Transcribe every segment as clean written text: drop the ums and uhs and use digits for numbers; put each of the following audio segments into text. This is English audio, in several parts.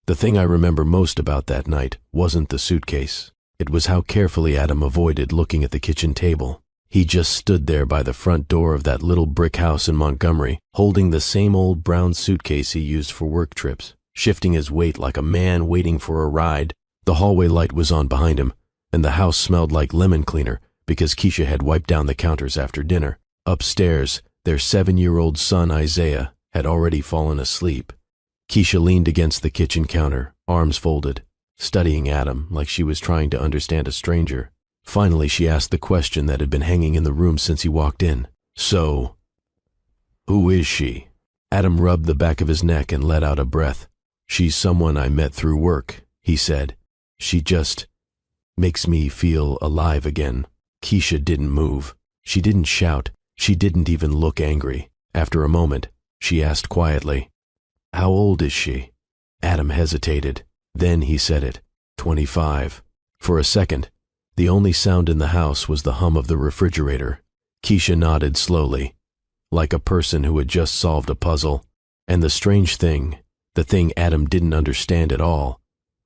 The thing I remember most about that night wasn't the suitcase. It was how carefully Adam avoided looking at the kitchen table. He just stood there by the front door of that little brick house in Montgomery, holding the same old brown suitcase he used for work trips, shifting his weight like a man waiting for a ride. The hallway light was on behind him, and the house smelled like lemon cleaner because Keisha had wiped down the counters after dinner. Upstairs, their 7-year-old son Isaiah had already fallen asleep. Keisha leaned against the kitchen counter, arms folded, studying Adam like she was trying to understand a stranger. Finally, she asked the question that had been hanging in the room since he walked in. "So, who is she?" Adam rubbed the back of his neck and let out a breath. "She's someone I met through work," he said. "She just makes me feel alive again." Keisha didn't move. She didn't shout. She didn't even look angry. After a moment, she asked quietly, "How old is she?" Adam hesitated. Then he said it. 25. For a second, the only sound in the house was the hum of the refrigerator. Keisha nodded slowly, like a person who had just solved a puzzle. And the strange thing, the thing Adam didn't understand at all,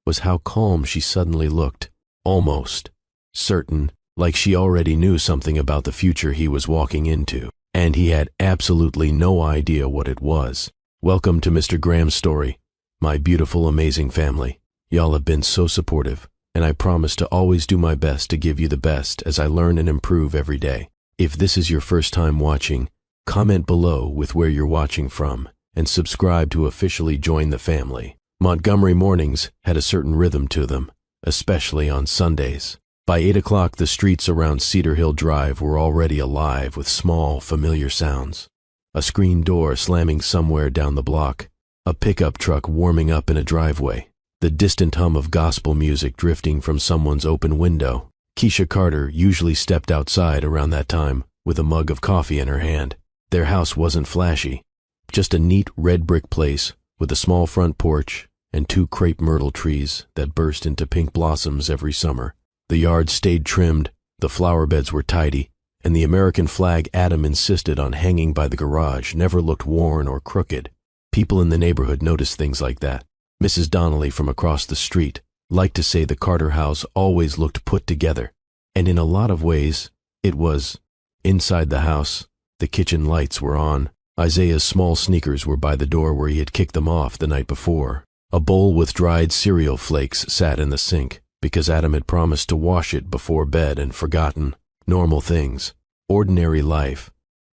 was how calm she suddenly looked. Almost certain, like she already knew something about the future he was walking into, and he had absolutely no idea what it was. "Welcome to Mr. Graham's story, my beautiful, amazing family. Y'all have been so supportive, and I promise to always do my best to give you the best as I learn and improve every day. If this is your first time watching, comment below with where you're watching from, and subscribe to officially join the family." Montgomery mornings had a certain rhythm to them, especially on Sundays. By 8 o'clock, the streets around Cedar Hill Drive were already alive with small, familiar sounds. A screen door slamming somewhere down the block, a pickup truck warming up in a driveway, the distant hum of gospel music drifting from someone's open window. Keisha Carter usually stepped outside around that time with a mug of coffee in her hand. Their house wasn't flashy, just a neat red brick place with a small front porch and 2 crepe myrtle trees that burst into pink blossoms every summer. The yard stayed trimmed, the flower beds were tidy, and the American flag Adam insisted on hanging by the garage never looked worn or crooked. People in the neighborhood noticed things like that. Mrs. Donnelly from across the street liked to say the Carter house always looked put together, and in a lot of ways, it was. Inside the house, the kitchen lights were on. Isaiah's small sneakers were by the door where he had kicked them off the night before. A bowl with dried cereal flakes sat in the sink, because Adam had promised to wash it before bed and forgotten. Normal things. Ordinary life.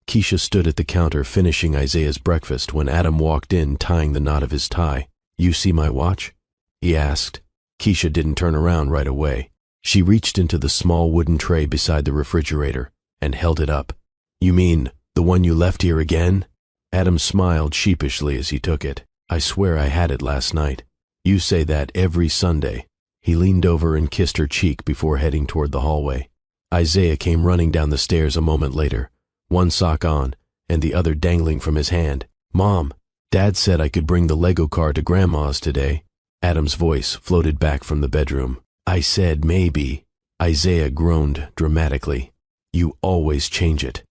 Keisha stood at the counter finishing Isaiah's breakfast when Adam walked in tying the knot of his tie. "You see my watch?" he asked. Keisha didn't turn around right away. She reached into the small wooden tray beside the refrigerator and held it up. "You mean the one you left here again?" Adam smiled sheepishly as he took it. "I swear I had it last night. You say that every Sunday." He leaned over and kissed her cheek before heading toward the hallway. Isaiah came running down the stairs a moment later, one sock on and the other dangling from his hand. "Mom, Dad said I could bring the Lego car to Grandma's today." Adam's voice floated back from the bedroom. "I said maybe." Isaiah groaned dramatically. "You always change it."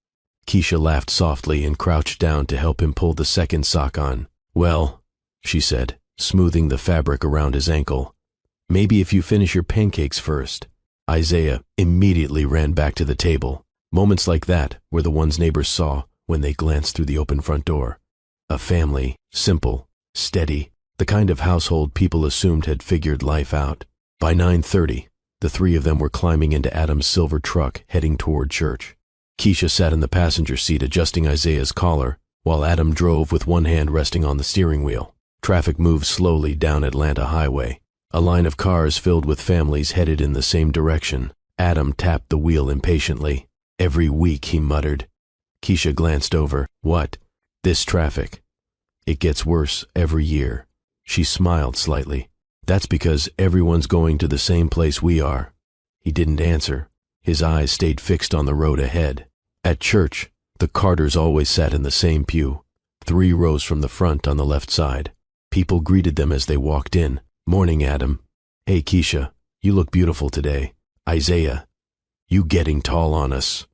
Keisha laughed softly and crouched down to help him pull the second sock on. "Well," she said, smoothing the fabric around his ankle, "maybe if you finish your pancakes first." Isaiah immediately ran back to the table. Moments like that were the ones neighbors saw when they glanced through the open front door. A family, simple, steady, the kind of household people assumed had figured life out. By 9:30, the 3 of them were climbing into Adam's silver truck heading toward church. Keisha sat in the passenger seat adjusting Isaiah's collar, while Adam drove with one hand resting on the steering wheel. Traffic moved slowly down Atlanta Highway. A line of cars filled with families headed in the same direction. Adam tapped the wheel impatiently. "Every week," he muttered. Keisha glanced over. "What?" "This traffic. It gets worse every year." She smiled slightly. "That's because everyone's going to the same place we are." He didn't answer. His eyes stayed fixed on the road ahead. At church, the Carters always sat in the same pew, 3 rows from the front on the left side. People greeted them as they walked in. "Morning, Adam." "Hey, Keisha, you look beautiful today." "Isaiah, you getting tall on us."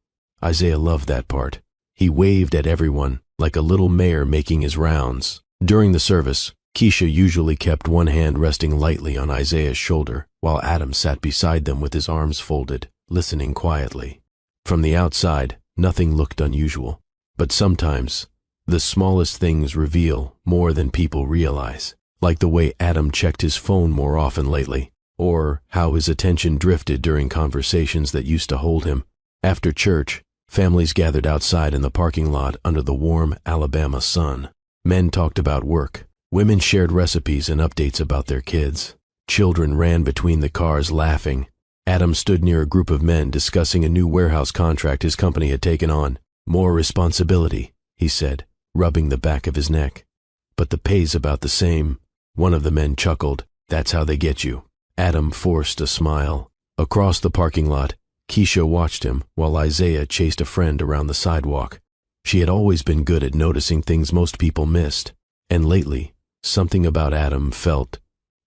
Isaiah loved that part. He waved at everyone, like a little mayor making his rounds. During the service, Keisha usually kept one hand resting lightly on Isaiah's shoulder, while Adam sat beside them with his arms folded, listening quietly. From the outside, nothing looked unusual, but sometimes the smallest things reveal more than people realize, like the way Adam checked his phone more often lately, or how his attention drifted during conversations that used to hold him. After church, families gathered outside in the parking lot under the warm Alabama sun. Men talked about work. Women shared recipes and updates about their kids. Children ran between the cars laughing. Adam stood near a group of men discussing a new warehouse contract his company had taken on. "More responsibility," he said, rubbing the back of his neck. "But the pay's about the same." One of the men chuckled. "That's how they get you." Adam forced a smile. Across the parking lot, Keisha watched him while Isaiah chased a friend around the sidewalk. She had always been good at noticing things most people missed, and lately, something about Adam felt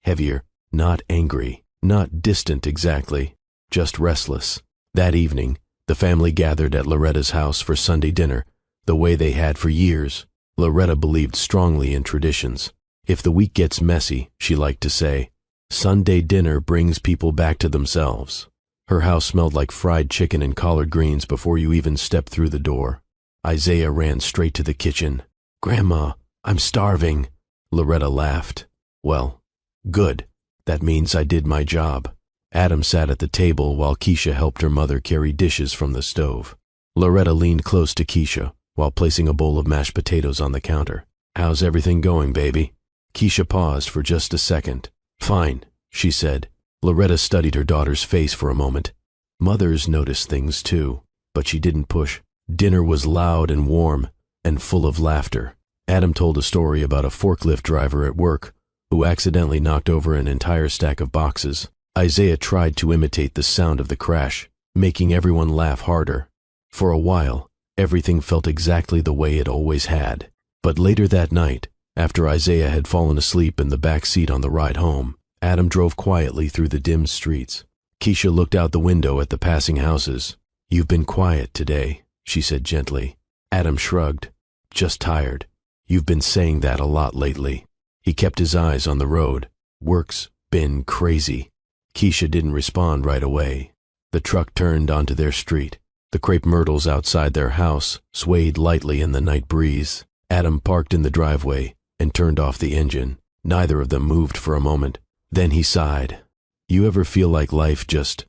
heavier, not angry, not distant exactly, just restless. That evening, the family gathered at Loretta's house for Sunday dinner, the way they had for years. Loretta believed strongly in traditions. If the week gets messy, she liked to say, Sunday dinner brings people back to themselves. Her house smelled like fried chicken and collard greens before you even stepped through the door. Isaiah ran straight to the kitchen. "Grandma, I'm starving." Loretta laughed. "Well, good. That means I did my job." Adam sat at the table while Keisha helped her mother carry dishes from the stove. Loretta leaned close to Keisha while placing a bowl of mashed potatoes on the counter. "How's everything going, baby?" Keisha paused for just a second. "Fine," she said. Loretta studied her daughter's face for a moment. Mothers noticed things too, but she didn't push. Dinner was loud and warm and full of laughter. Adam told a story about a forklift driver at work who accidentally knocked over an entire stack of boxes. Isaiah tried to imitate the sound of the crash, making everyone laugh harder. For a while, everything felt exactly the way it always had. But later that night, after Isaiah had fallen asleep in the back seat on the ride home, Adam drove quietly through the dim streets. Keisha looked out the window at the passing houses. "You've been quiet today," she said gently. Adam shrugged. "Just tired. You've been saying that a lot lately." He kept his eyes on the road. "Work's been crazy." Keisha didn't respond right away. The truck turned onto their street. The crepe myrtles outside their house swayed lightly in the night breeze. Adam parked in the driveway and turned off the engine. Neither of them moved for a moment. Then he sighed. "You ever feel like life just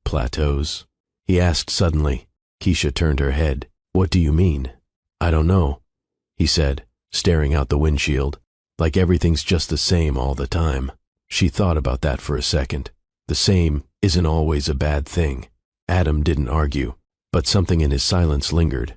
plateaus?" he asked suddenly. Keisha turned her head. "What do you mean?" "I don't know," he said, staring out the windshield. "Like everything's just the same all the time." She thought about that for a second. The same isn't always a bad thing. Adam didn't argue, but something in his silence lingered.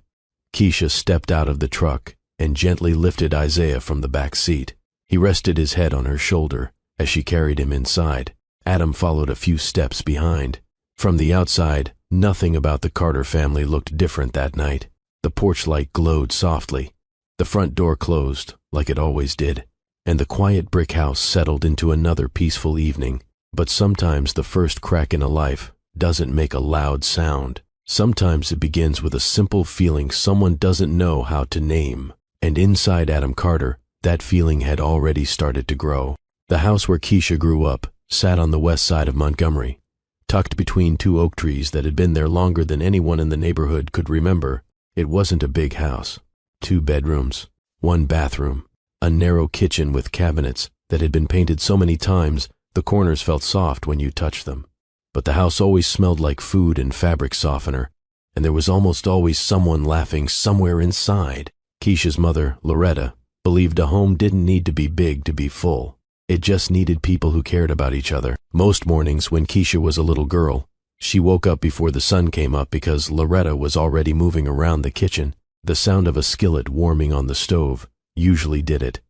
Keisha stepped out of the truck and gently lifted Isaiah from the back seat. He rested his head on her shoulder as she carried him inside. Adam followed a few steps behind. From the outside, nothing about the Carter family looked different that night. The porch light glowed softly. The front door closed, like it always did, and the quiet brick house settled into another peaceful evening. But sometimes the first crack in a life doesn't make a loud sound. Sometimes it begins with a simple feeling someone doesn't know how to name. And inside Adam Carter, that feeling had already started to grow. The house where Keisha grew up sat on the west side of Montgomery, tucked between two oak trees that had been there longer than anyone in the neighborhood could remember. It wasn't a big house. 2 bedrooms, 1 bathroom, a narrow kitchen with cabinets that had been painted so many times the corners felt soft when you touched them. But the house always smelled like food and fabric softener, and there was almost always someone laughing somewhere inside. Keisha's mother, Loretta, believed a home didn't need to be big to be full. It just needed people who cared about each other. Most mornings when Keisha was a little girl, she woke up before the sun came up because Loretta was already moving around the kitchen. The sound of a skillet warming on the stove usually did it.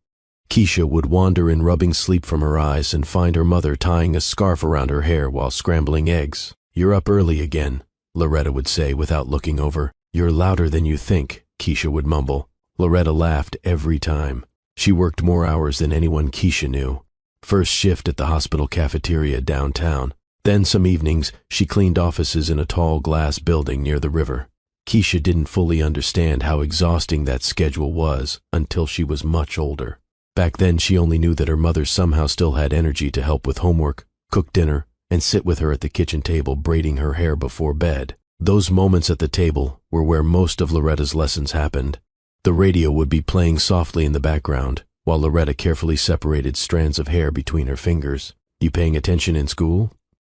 Keisha would wander in rubbing sleep from her eyes and find her mother tying a scarf around her hair while scrambling eggs. "You're up early again," Loretta would say without looking over. "You're louder than you think," Keisha would mumble. Loretta laughed every time. She worked more hours than anyone Keisha knew. First shift at the hospital cafeteria downtown. Then some evenings she cleaned offices in a tall glass building near the river. Keisha didn't fully understand how exhausting that schedule was until she was much older. Back then she only knew that her mother somehow still had energy to help with homework, cook dinner, and sit with her at the kitchen table braiding her hair before bed. Those moments at the table were where most of Loretta's lessons happened. The radio would be playing softly in the background, while Loretta carefully separated strands of hair between her fingers. "You paying attention in school?"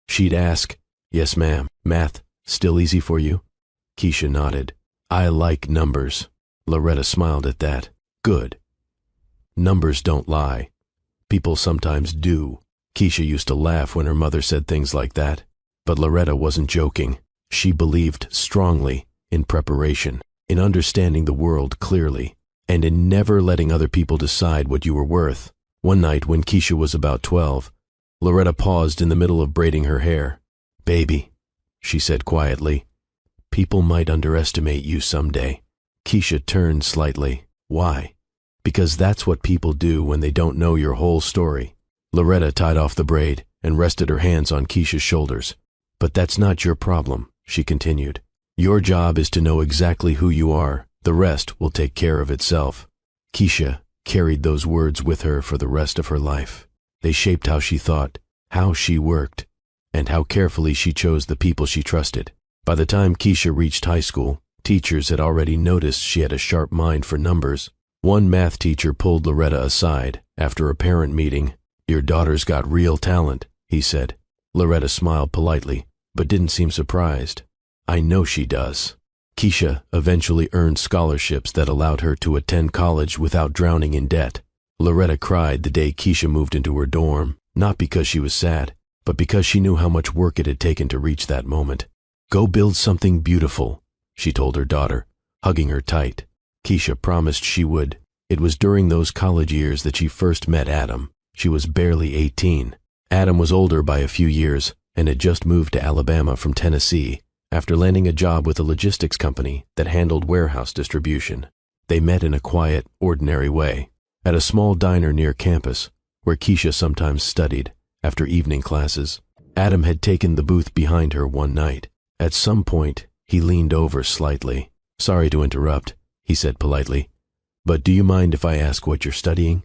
She'd ask. "Yes, ma'am." "Math still easy for you?" Keisha nodded. "I like numbers." Loretta smiled at that. "Good. Numbers don't lie. People sometimes do." Keisha used to laugh when her mother said things like that. But Loretta wasn't joking. She believed strongly in preparation, in understanding the world clearly, and in never letting other people decide what you were worth. One night when Keisha was about 12, Loretta paused in the middle of braiding her hair. "Baby," she said quietly, "people might underestimate you someday." Keisha turned slightly. "Why?" "Because that's what people do when they don't know your whole story." Loretta tied off the braid and rested her hands on Keisha's shoulders. "But that's not your problem," she continued. "Your job is to know exactly who you are. The rest will take care of itself." Keisha carried those words with her for the rest of her life. They shaped how she thought, how she worked, and how carefully she chose the people she trusted. By the time Keisha reached high school, teachers had already noticed she had a sharp mind for numbers. One math teacher pulled Loretta aside after a parent meeting. "Your daughter's got real talent," he said. Loretta smiled politely, but didn't seem surprised. "I know she does." Keisha eventually earned scholarships that allowed her to attend college without drowning in debt. Loretta cried the day Keisha moved into her dorm, not because she was sad, but because she knew how much work it had taken to reach that moment. "Go build something beautiful," she told her daughter, hugging her tight. Keisha promised she would. It was during those college years that she first met Adam. She was barely 18. Adam was older by a few years and had just moved to Alabama from Tennessee after landing a job with a logistics company that handled warehouse distribution. They met in a quiet, ordinary way, at a small diner near campus, where Keisha sometimes studied after evening classes. Adam had taken the booth behind her one night. At some point, he leaned over slightly. "Sorry to interrupt," he said politely, "but do you mind if I ask what you're studying?"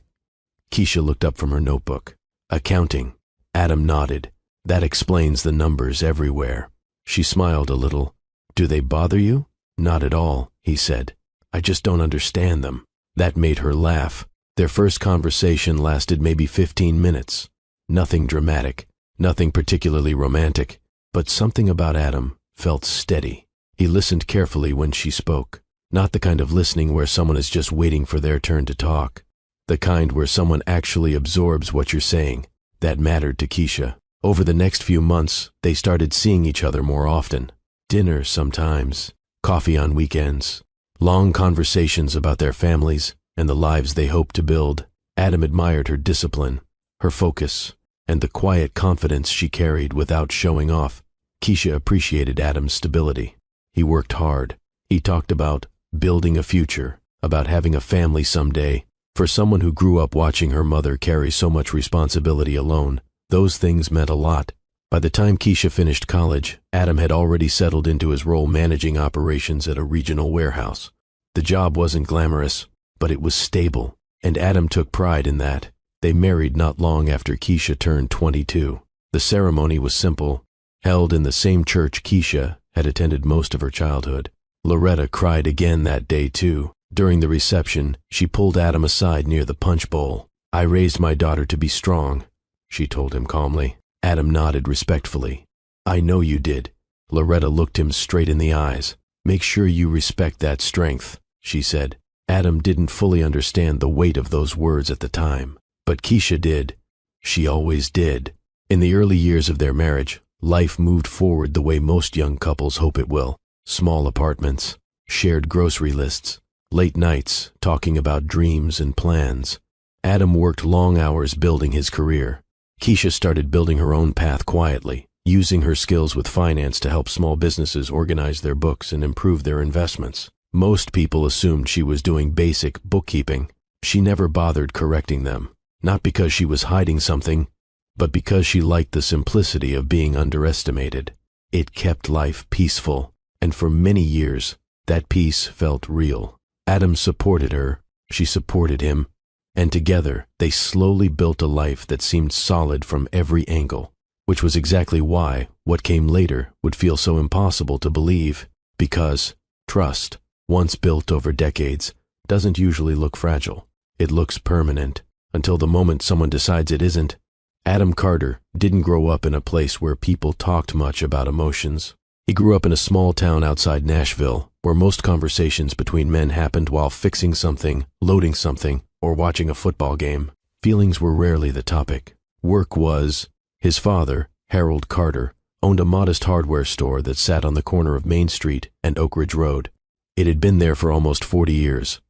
Keisha looked up from her notebook. "Accounting." Adam nodded. "That explains the numbers everywhere." She smiled a little. "Do they bother you?" "Not at all," he said. "I just don't understand them." That made her laugh. Their first conversation lasted maybe 15 minutes. Nothing dramatic, nothing particularly romantic, but something about Adam felt steady. He listened carefully when she spoke. Not the kind of listening where someone is just waiting for their turn to talk. The kind where someone actually absorbs what you're saying. That mattered to Keisha. Over the next few months, they started seeing each other more often. Dinner sometimes, coffee on weekends, long conversations about their families and the lives they hoped to build. Adam admired her discipline, her focus, and the quiet confidence she carried without showing off. Keisha appreciated Adam's stability. He worked hard. He talked about building a future, about having a family someday. For someone who grew up watching her mother carry so much responsibility alone, those things meant a lot. By the time Keisha finished college, Adam had already settled into his role managing operations at a regional warehouse. The job wasn't glamorous, but it was stable, and Adam took pride in that. They married not long after Keisha turned 22. The ceremony was simple, held in the same church Keisha had attended most of her childhood. Loretta cried again that day too. During the reception, she pulled Adam aside near the punch bowl. "I raised my daughter to be strong," she told him calmly. Adam nodded respectfully. "I know you did." Loretta looked him straight in the eyes. "Make sure you respect that strength," she said. Adam didn't fully understand the weight of those words at the time, but Keisha did. She always did. In the early years of their marriage, life moved forward the way most young couples hope it will. Small apartments, shared grocery lists, late nights talking about dreams and plans. Adam worked long hours building his career. Keisha started building her own path quietly, using her skills with finance to help small businesses organize their books and improve their investments. Most people assumed she was doing basic bookkeeping. She never bothered correcting them, not because she was hiding something, but because she liked the simplicity of being underestimated. It kept life peaceful, and for many years, that peace felt real. Adam supported her, she supported him, and together they slowly built a life that seemed solid from every angle, which was exactly why what came later would feel so impossible to believe, because trust, once built over decades, doesn't usually look fragile. It looks permanent, until the moment someone decides it isn't. Adam Carter didn't grow up in a place where people talked much about emotions. He grew up in a small town outside Nashville, where most conversations between men happened while fixing something, loading something, or watching a football game. Feelings were rarely the topic. Work was. His father, Harold Carter, owned a modest hardware store that sat on the corner of Main Street and Oak Ridge Road. It had been there for almost 40 years,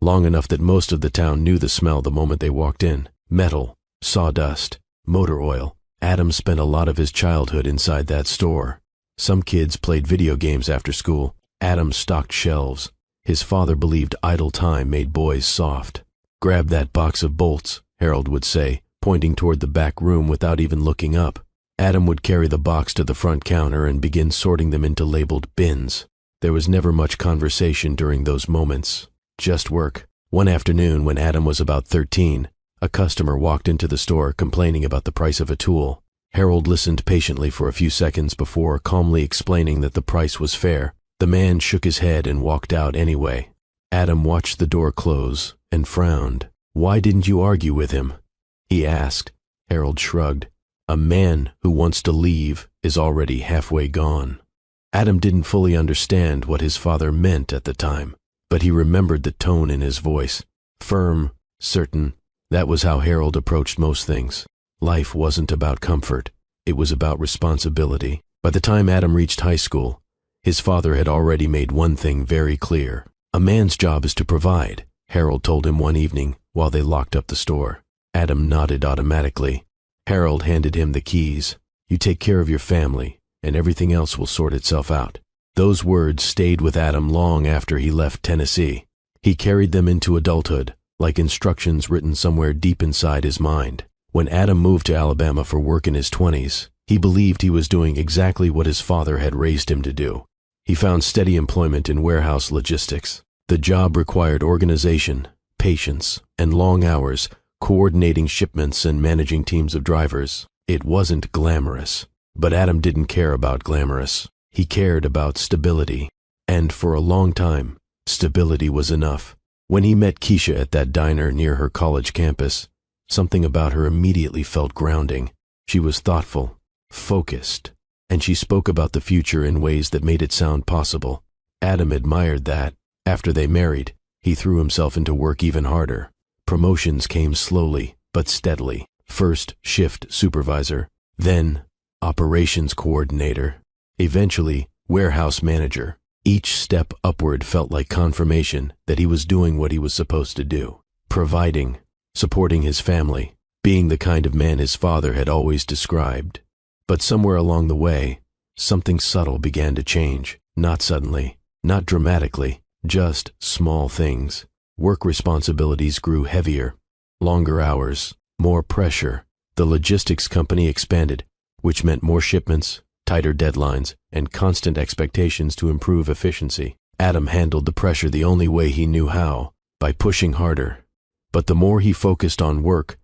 long enough that most of the town knew the smell the moment they walked in. Metal, sawdust, motor oil. Adam spent a lot of his childhood inside that store. Some kids played video games after school. Adam stocked shelves. His father believed idle time made boys soft. "Grab that box of bolts," Harold would say, pointing toward the back room without even looking up. Adam would carry the box to the front counter and begin sorting them into labeled bins. There was never much conversation during those moments, just work. One afternoon when Adam was about 13, a customer walked into the store complaining about the price of a tool. Harold listened patiently for a few seconds before calmly explaining that the price was fair. The man shook his head and walked out anyway. Adam watched the door close and frowned. "Why didn't you argue with him?" he asked. Harold shrugged. "A man who wants to leave is already halfway gone." Adam didn't fully understand what his father meant at the time, but he remembered the tone in his voice. Firm, certain. That was how Harold approached most things. Life wasn't about comfort. It was about responsibility. By the time Adam reached high school, his father had already made one thing very clear. "A man's job is to provide," Harold told him one evening while they locked up the store. Adam nodded automatically. Harold handed him the keys. "You take care of your family, and everything else will sort itself out." Those words stayed with Adam long after he left Tennessee. He carried them into adulthood, like instructions written somewhere deep inside his mind. When Adam moved to Alabama for work in his 20s, he believed he was doing exactly what his father had raised him to do. He found steady employment in warehouse logistics. The job required organization, patience, and long hours, coordinating shipments and managing teams of drivers. It wasn't glamorous, but Adam didn't care about glamorous. He cared about stability, and for a long time, stability was enough. When he met Keisha at that diner near her college campus, something about her immediately felt grounding. She was thoughtful, focused, and she spoke about the future in ways that made it sound possible. Adam admired that. After they married, he threw himself into work even harder. Promotions came slowly, but steadily. First shift supervisor, then operations coordinator, eventually warehouse manager. Each step upward felt like confirmation that he was doing what he was supposed to do, providing, supporting his family, being the kind of man his father had always described. But somewhere along the way, something subtle began to change. Not suddenly, not dramatically, just small things. Work responsibilities grew heavier, longer hours, more pressure. The logistics company expanded, which meant more shipments, tighter deadlines, and constant expectations to improve efficiency. Adam handled the pressure the only way he knew how, by pushing harder. But the more he focused on work,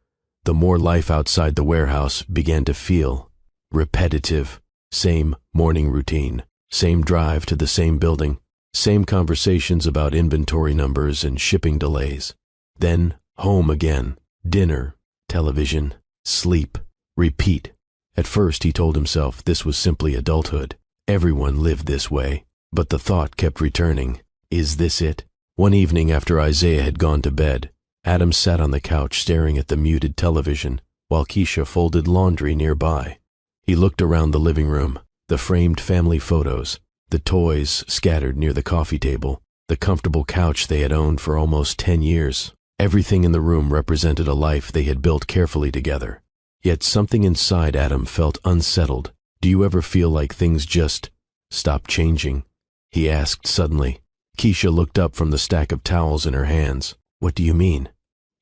the more life outside the warehouse began to feel repetitive. Same morning routine, same drive to the same building, same conversations about inventory numbers and shipping delays. Then home again, dinner, television, sleep, repeat. At first he told himself this was simply adulthood. Everyone lived this way. But the thought kept returning. Is this it? One evening after Isaiah had gone to bed, Adam sat on the couch staring at the muted television while Keisha folded laundry nearby. He looked around the living room, the framed family photos, the toys scattered near the coffee table, the comfortable couch they had owned for almost 10 years. Everything in the room represented a life they had built carefully together. Yet something inside Adam felt unsettled. "Do you ever feel like things just stop changing?" he asked suddenly. Keisha looked up from the stack of towels in her hands. "What do you mean?"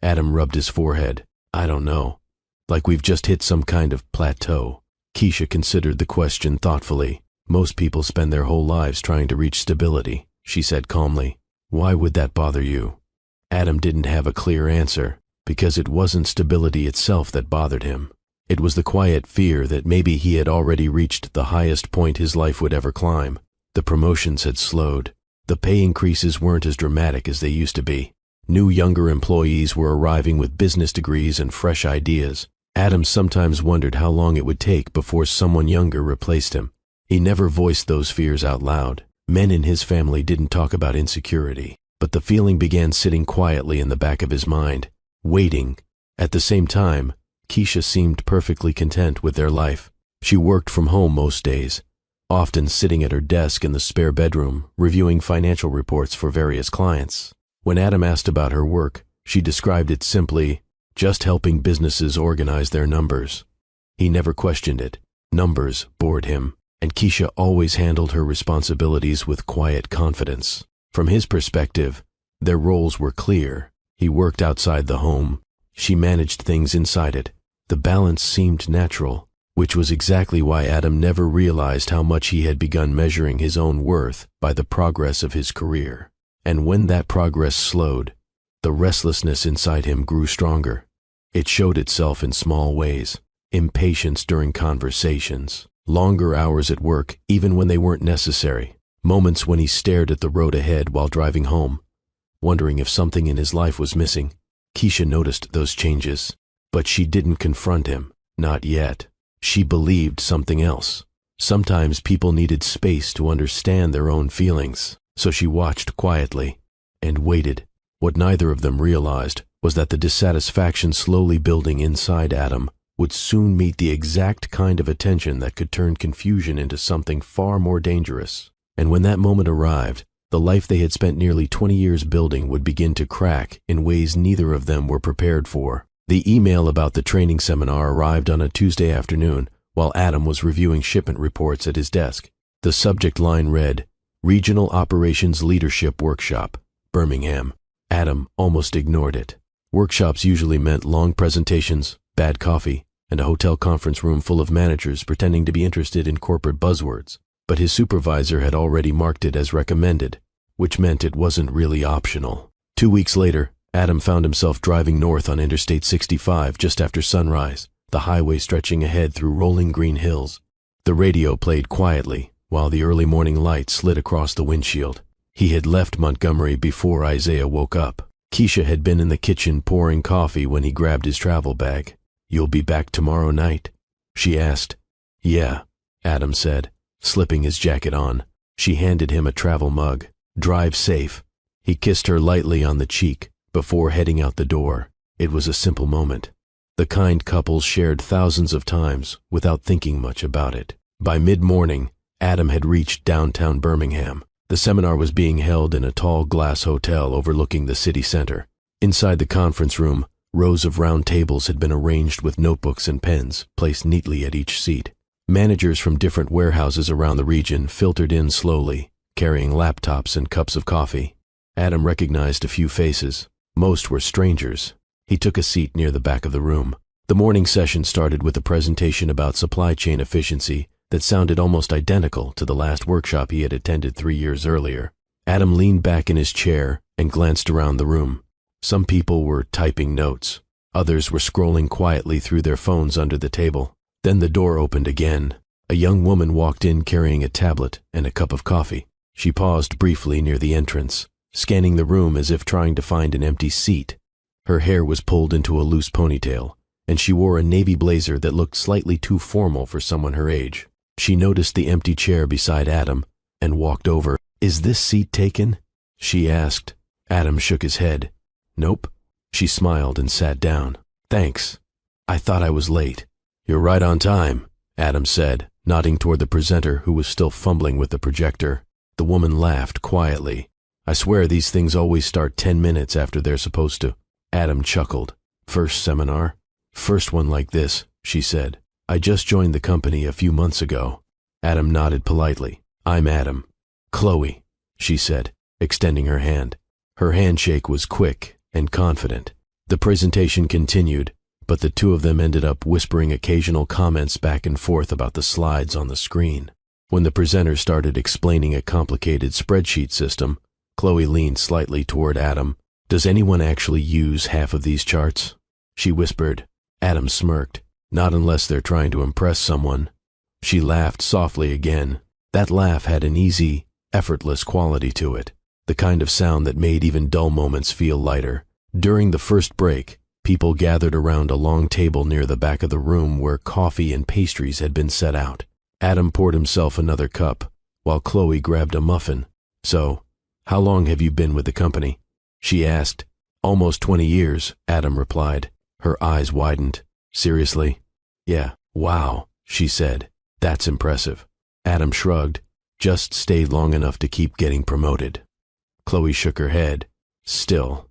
Adam rubbed his forehead. "I don't know. Like we've just hit some kind of plateau." Keisha considered the question thoughtfully. "Most people spend their whole lives trying to reach stability," she said calmly. "Why would that bother you?" Adam didn't have a clear answer. because it wasn't stability itself that bothered him. It was the quiet fear that maybe he had already reached the highest point his life would ever climb. The promotions had slowed. The pay increases weren't as dramatic as they used to be. New younger employees were arriving with business degrees and fresh ideas. Adam sometimes wondered how long it would take before someone younger replaced him. He never voiced those fears out loud. Men in his family didn't talk about insecurity, but the feeling began sitting quietly in the back of his mind, waiting. At the same time, Keisha seemed perfectly content with their life. She worked from home most days, often sitting at her desk in the spare bedroom, reviewing financial reports for various clients. When Adam asked about her work, she described it simply, just helping businesses organize their numbers. He never questioned it. Numbers bored him, and Keisha always handled her responsibilities with quiet confidence. From his perspective, their roles were clear. He worked outside the home. She managed things inside it. The balance seemed natural, which was exactly why Adam never realized how much he had begun measuring his own worth by the progress of his career. And when that progress slowed, the restlessness inside him grew stronger. It showed itself in small ways: impatience during conversations, longer hours at work even when they weren't necessary, moments when he stared at the road ahead while driving home, wondering if something in his life was missing. Keisha noticed those changes, but she didn't confront him, not yet. She believed something else. Sometimes people needed space to understand their own feelings, so she watched quietly and waited. What neither of them realized was that the dissatisfaction slowly building inside Adam would soon meet the exact kind of attention that could turn confusion into something far more dangerous. And when that moment arrived, the life they had spent nearly 20 years building would begin to crack in ways neither of them were prepared for. The email about the training seminar arrived on a Tuesday afternoon while Adam was reviewing shipment reports at his desk. The subject line read, "Regional Operations Leadership Workshop, Birmingham." Adam almost ignored it. Workshops usually meant long presentations, bad coffee, and a hotel conference room full of managers pretending to be interested in corporate buzzwords. But his supervisor had already marked it as recommended, which meant it wasn't really optional. 2 weeks later, Adam found himself driving north on Interstate 65 just after sunrise, the highway stretching ahead through rolling green hills. The radio played quietly, while the early morning light slid across the windshield. He had left Montgomery before Isaiah woke up. Keisha had been in the kitchen pouring coffee when he grabbed his travel bag. "You'll be back tomorrow night?" she asked. "Yeah," Adam said, slipping his jacket on. She handed him a travel mug. "Drive safe." He kissed her lightly on the cheek before heading out the door. It was a simple moment. The kind couple shared thousands of times without thinking much about it. By mid-morning, Adam had reached downtown Birmingham. The seminar was being held in a tall glass hotel overlooking the city center. Inside the conference room, rows of round tables had been arranged with notebooks and pens placed neatly at each seat. Managers from different warehouses around the region filtered in slowly, carrying laptops and cups of coffee. Adam recognized a few faces. Most were strangers. He took a seat near the back of the room. The morning session started with a presentation about supply chain efficiency that sounded almost identical to the last workshop he had attended 3 years earlier. Adam leaned back in his chair and glanced around the room. Some people were typing notes. Others were scrolling quietly through their phones under the table. Then the door opened again. A young woman walked in carrying a tablet and a cup of coffee. She paused briefly near the entrance, scanning the room as if trying to find an empty seat. Her hair was pulled into a loose ponytail, and she wore a navy blazer that looked slightly too formal for someone her age. She noticed the empty chair beside Adam and walked over. "Is this seat taken?" she asked. Adam shook his head. "Nope." She smiled and sat down. "Thanks. I thought I was late." "You're right on time," Adam said, nodding toward the presenter who was still fumbling with the projector. The woman laughed quietly. "I swear these things always start 10 minutes after they're supposed to." Adam chuckled. "First seminar?" "First one like this," she said. "I just joined the company a few months ago." Adam nodded politely. "I'm Adam." "Chloe," she said, extending her hand. Her handshake was quick and confident. The presentation continued, but the two of them ended up whispering occasional comments back and forth about the slides on the screen. When the presenter started explaining a complicated spreadsheet system, Chloe leaned slightly toward Adam Does anyone actually use half of these charts? She whispered. Adam smirked. Not unless they're trying to impress someone. She laughed softly again. That laugh had an easy, effortless quality to it, the kind of sound that made even dull moments feel lighter. During the first break, people gathered around a long table near the back of the room where coffee and pastries had been set out. Adam poured himself another cup, while Chloe grabbed a muffin. So, how long have you been with the company? She asked. Almost 20 years, Adam replied. Her eyes widened. Seriously? Yeah. Wow, she said. That's impressive. Adam shrugged. Just stayed long enough to keep getting promoted. Chloe shook her head. Still,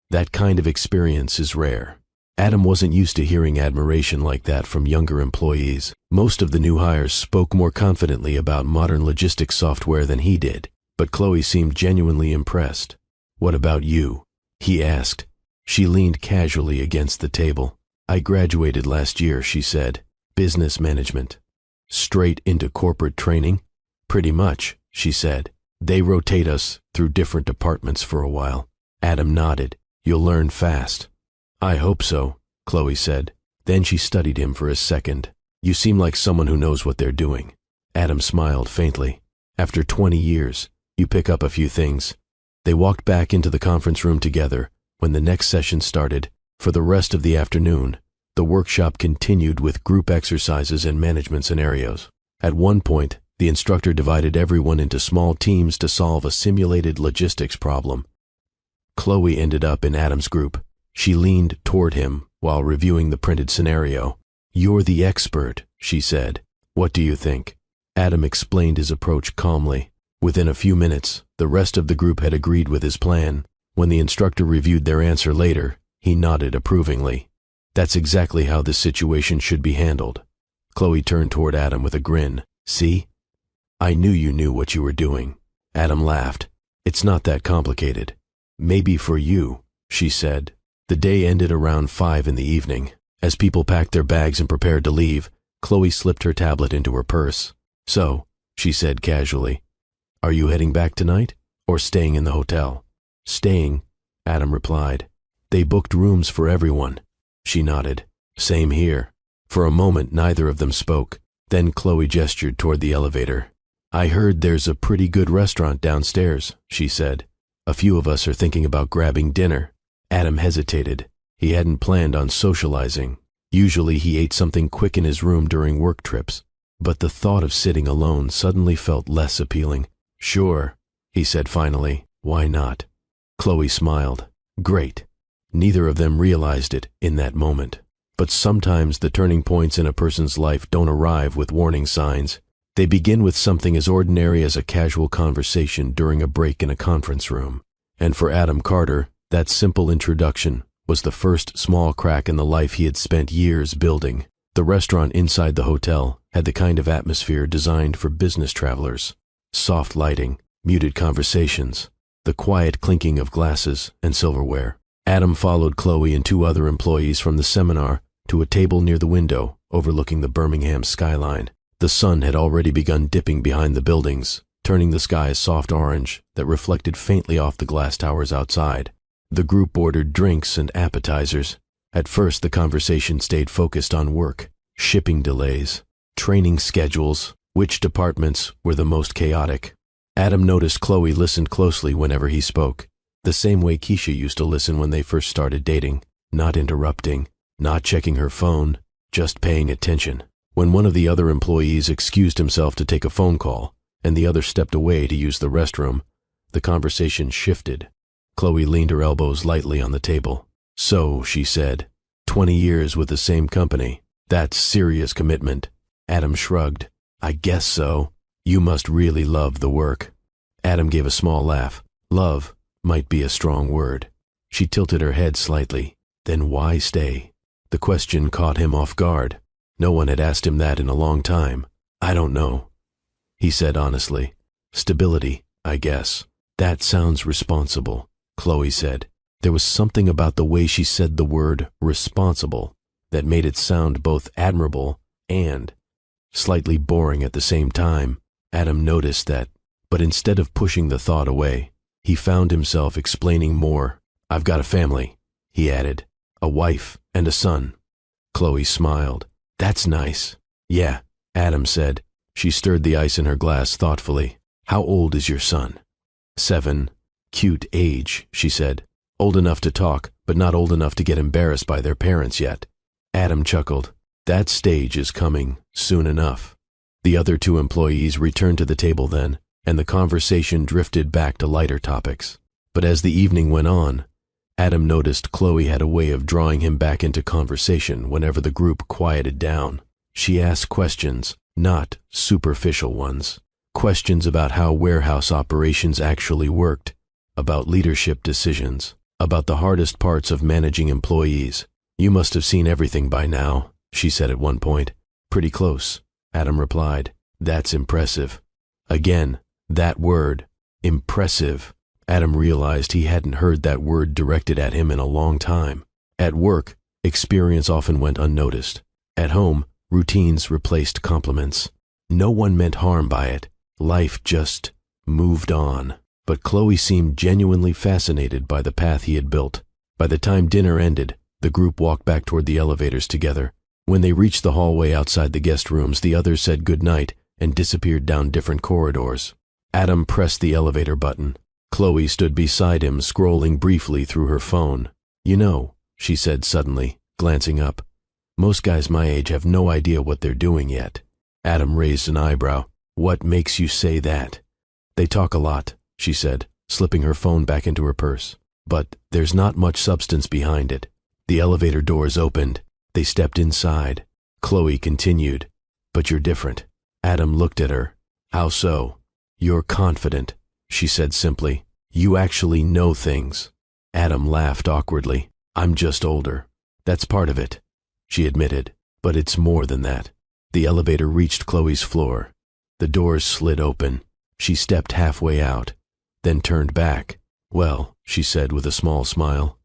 that kind of experience is rare. Adam wasn't used to hearing admiration like that from younger employees. Most of the new hires spoke more confidently about modern logistics software than he did, but Chloe seemed genuinely impressed. What about you? He asked. She leaned casually against the table. I graduated last year, she said. Business management. Straight into corporate training? Pretty much, she said. They rotate us through different departments for a while. Adam nodded. You'll learn fast. I hope so, Chloe said. Then she studied him for a second. You seem like someone who knows what they're doing. Adam smiled faintly. After 20 years, you pick up a few things. They walked back into the conference room together when the next session started. For the rest of the afternoon, the workshop continued with group exercises and management scenarios. At one point, the instructor divided everyone into small teams to solve a simulated logistics problem. Chloe ended up in Adam's group. She leaned toward him while reviewing the printed scenario. You're the expert, she said. What do you think? Adam explained his approach calmly. Within a few minutes, the rest of the group had agreed with his plan. When the instructor reviewed their answer later, he nodded approvingly. That's exactly how this situation should be handled. Chloe turned toward Adam with a grin. See? I knew you knew what you were doing. Adam laughed. It's not that complicated. Maybe for you, she said. The day ended around 5 in the evening. As people packed their bags and prepared to leave, Chloe slipped her tablet into her purse. So, she said casually, are you heading back tonight, or staying in the hotel? Staying, Adam replied. They booked rooms for everyone. She nodded. Same here. For a moment, neither of them spoke. Then Chloe gestured toward the elevator. I heard there's a pretty good restaurant downstairs, she said. A few of us are thinking about grabbing dinner. Adam hesitated. He hadn't planned on socializing. Usually he ate something quick in his room during work trips. But the thought of sitting alone suddenly felt less appealing. Sure, he said finally. Why not? Chloe smiled. Great. Neither of them realized it in that moment. But sometimes the turning points in a person's life don't arrive with warning signs. They begin with something as ordinary as a casual conversation during a break in a conference room. And for Adam Carter, that simple introduction was the first small crack in the life he had spent years building. The restaurant inside the hotel had the kind of atmosphere designed for business travelers. Soft lighting, muted conversations, the quiet clinking of glasses and silverware. Adam followed Chloe and 2 other employees from the seminar to a table near the window overlooking the Birmingham skyline. The sun had already begun dipping behind the buildings, turning the sky a soft orange that reflected faintly off the glass towers outside. The group ordered drinks and appetizers. At first, the conversation stayed focused on work, shipping delays, training schedules, which departments were the most chaotic. Adam noticed Chloe listened closely whenever he spoke, the same way Keisha used to listen when they first started dating, not interrupting, not checking her phone, just paying attention. When one of the other employees excused himself to take a phone call, and the other stepped away to use the restroom, the conversation shifted. Chloe leaned her elbows lightly on the table. So, she said, 20 years with the same company. That's serious commitment. Adam shrugged. I guess so. You must really love the work. Adam gave a small laugh. Love might be a strong word. She tilted her head slightly. Then why stay? The question caught him off guard. No one had asked him that in a long time. I don't know, he said honestly. Stability, I guess. That sounds responsible, Chloe said. There was something about the way she said the word responsible that made it sound both admirable and slightly boring at the same time. Adam noticed that, but instead of pushing the thought away, he found himself explaining more. I've got a family," he added. "A wife and a son." Chloe smiled. "That's nice." "Yeah," Adam said. She stirred the ice in her glass thoughtfully. "How old is your son?" 7. "Cute age," she said. "Old enough to talk, but not old enough to get embarrassed by their parents yet." Adam chuckled. "That stage is coming soon enough." The other two employees returned to the table then, and the conversation drifted back to lighter topics. But as the evening went on, Adam noticed Chloe had a way of drawing him back into conversation whenever the group quieted down. She asked questions, not superficial ones. Questions about how warehouse operations actually worked, about leadership decisions, about the hardest parts of managing employees. "You must have seen everything by now," she said at one point. "Pretty close," Adam replied. "That's impressive." Again, that word, impressive. Adam realized he hadn't heard that word directed at him in a long time. At work, experience often went unnoticed. At home, routines replaced compliments. No one meant harm by it. Life just moved on. But Chloe seemed genuinely fascinated by the path he had built. By the time dinner ended, the group walked back toward the elevators together. When they reached the hallway outside the guest rooms, the others said goodnight and disappeared down different corridors. Adam pressed the elevator button. Chloe stood beside him, scrolling briefly through her phone. "You know," she said suddenly, glancing up, "most guys my age have no idea what they're doing yet." Adam raised an eyebrow. "What makes you say that?" "They talk a lot," she said, slipping her phone back into her purse. "But there's not much substance behind it." The elevator doors opened. They stepped inside. Chloe continued, "But you're different." Adam looked at her. "How so?" "You're confident," she said simply. "You actually know things." Adam laughed awkwardly. "I'm just older." "That's part of it," she admitted, "but it's more than that." The elevator reached Chloe's floor. The doors slid open. She stepped halfway out, then turned back. "Well," she said with a small smile,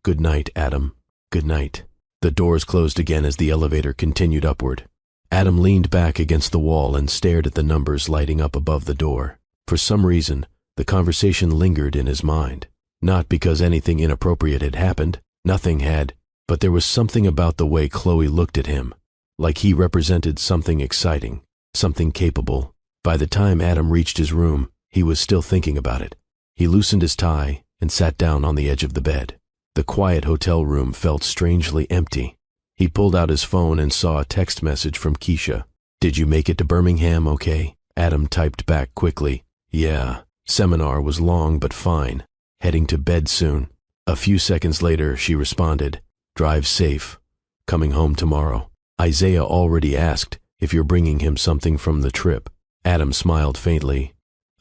"good night, Adam. Good night." The doors closed again as the elevator continued upward. Adam leaned back against the wall and stared at the numbers lighting up above the door. For some reason, the conversation lingered in his mind. Not because anything inappropriate had happened. Nothing had. But there was something about the way Chloe looked at him, like he represented something exciting, something capable. By the time Adam reached his room, he was still thinking about it. He loosened his tie and sat down on the edge of the bed. The quiet hotel room felt strangely empty. He pulled out his phone and saw a text message from Keisha. "Did you make it to Birmingham okay?" Adam typed back quickly. "Yeah. Seminar was long but fine. Heading to bed soon." A few seconds later, she responded, "Drive safe. Coming home tomorrow." Isaiah already asked if you're bringing him something from the trip. Adam smiled faintly.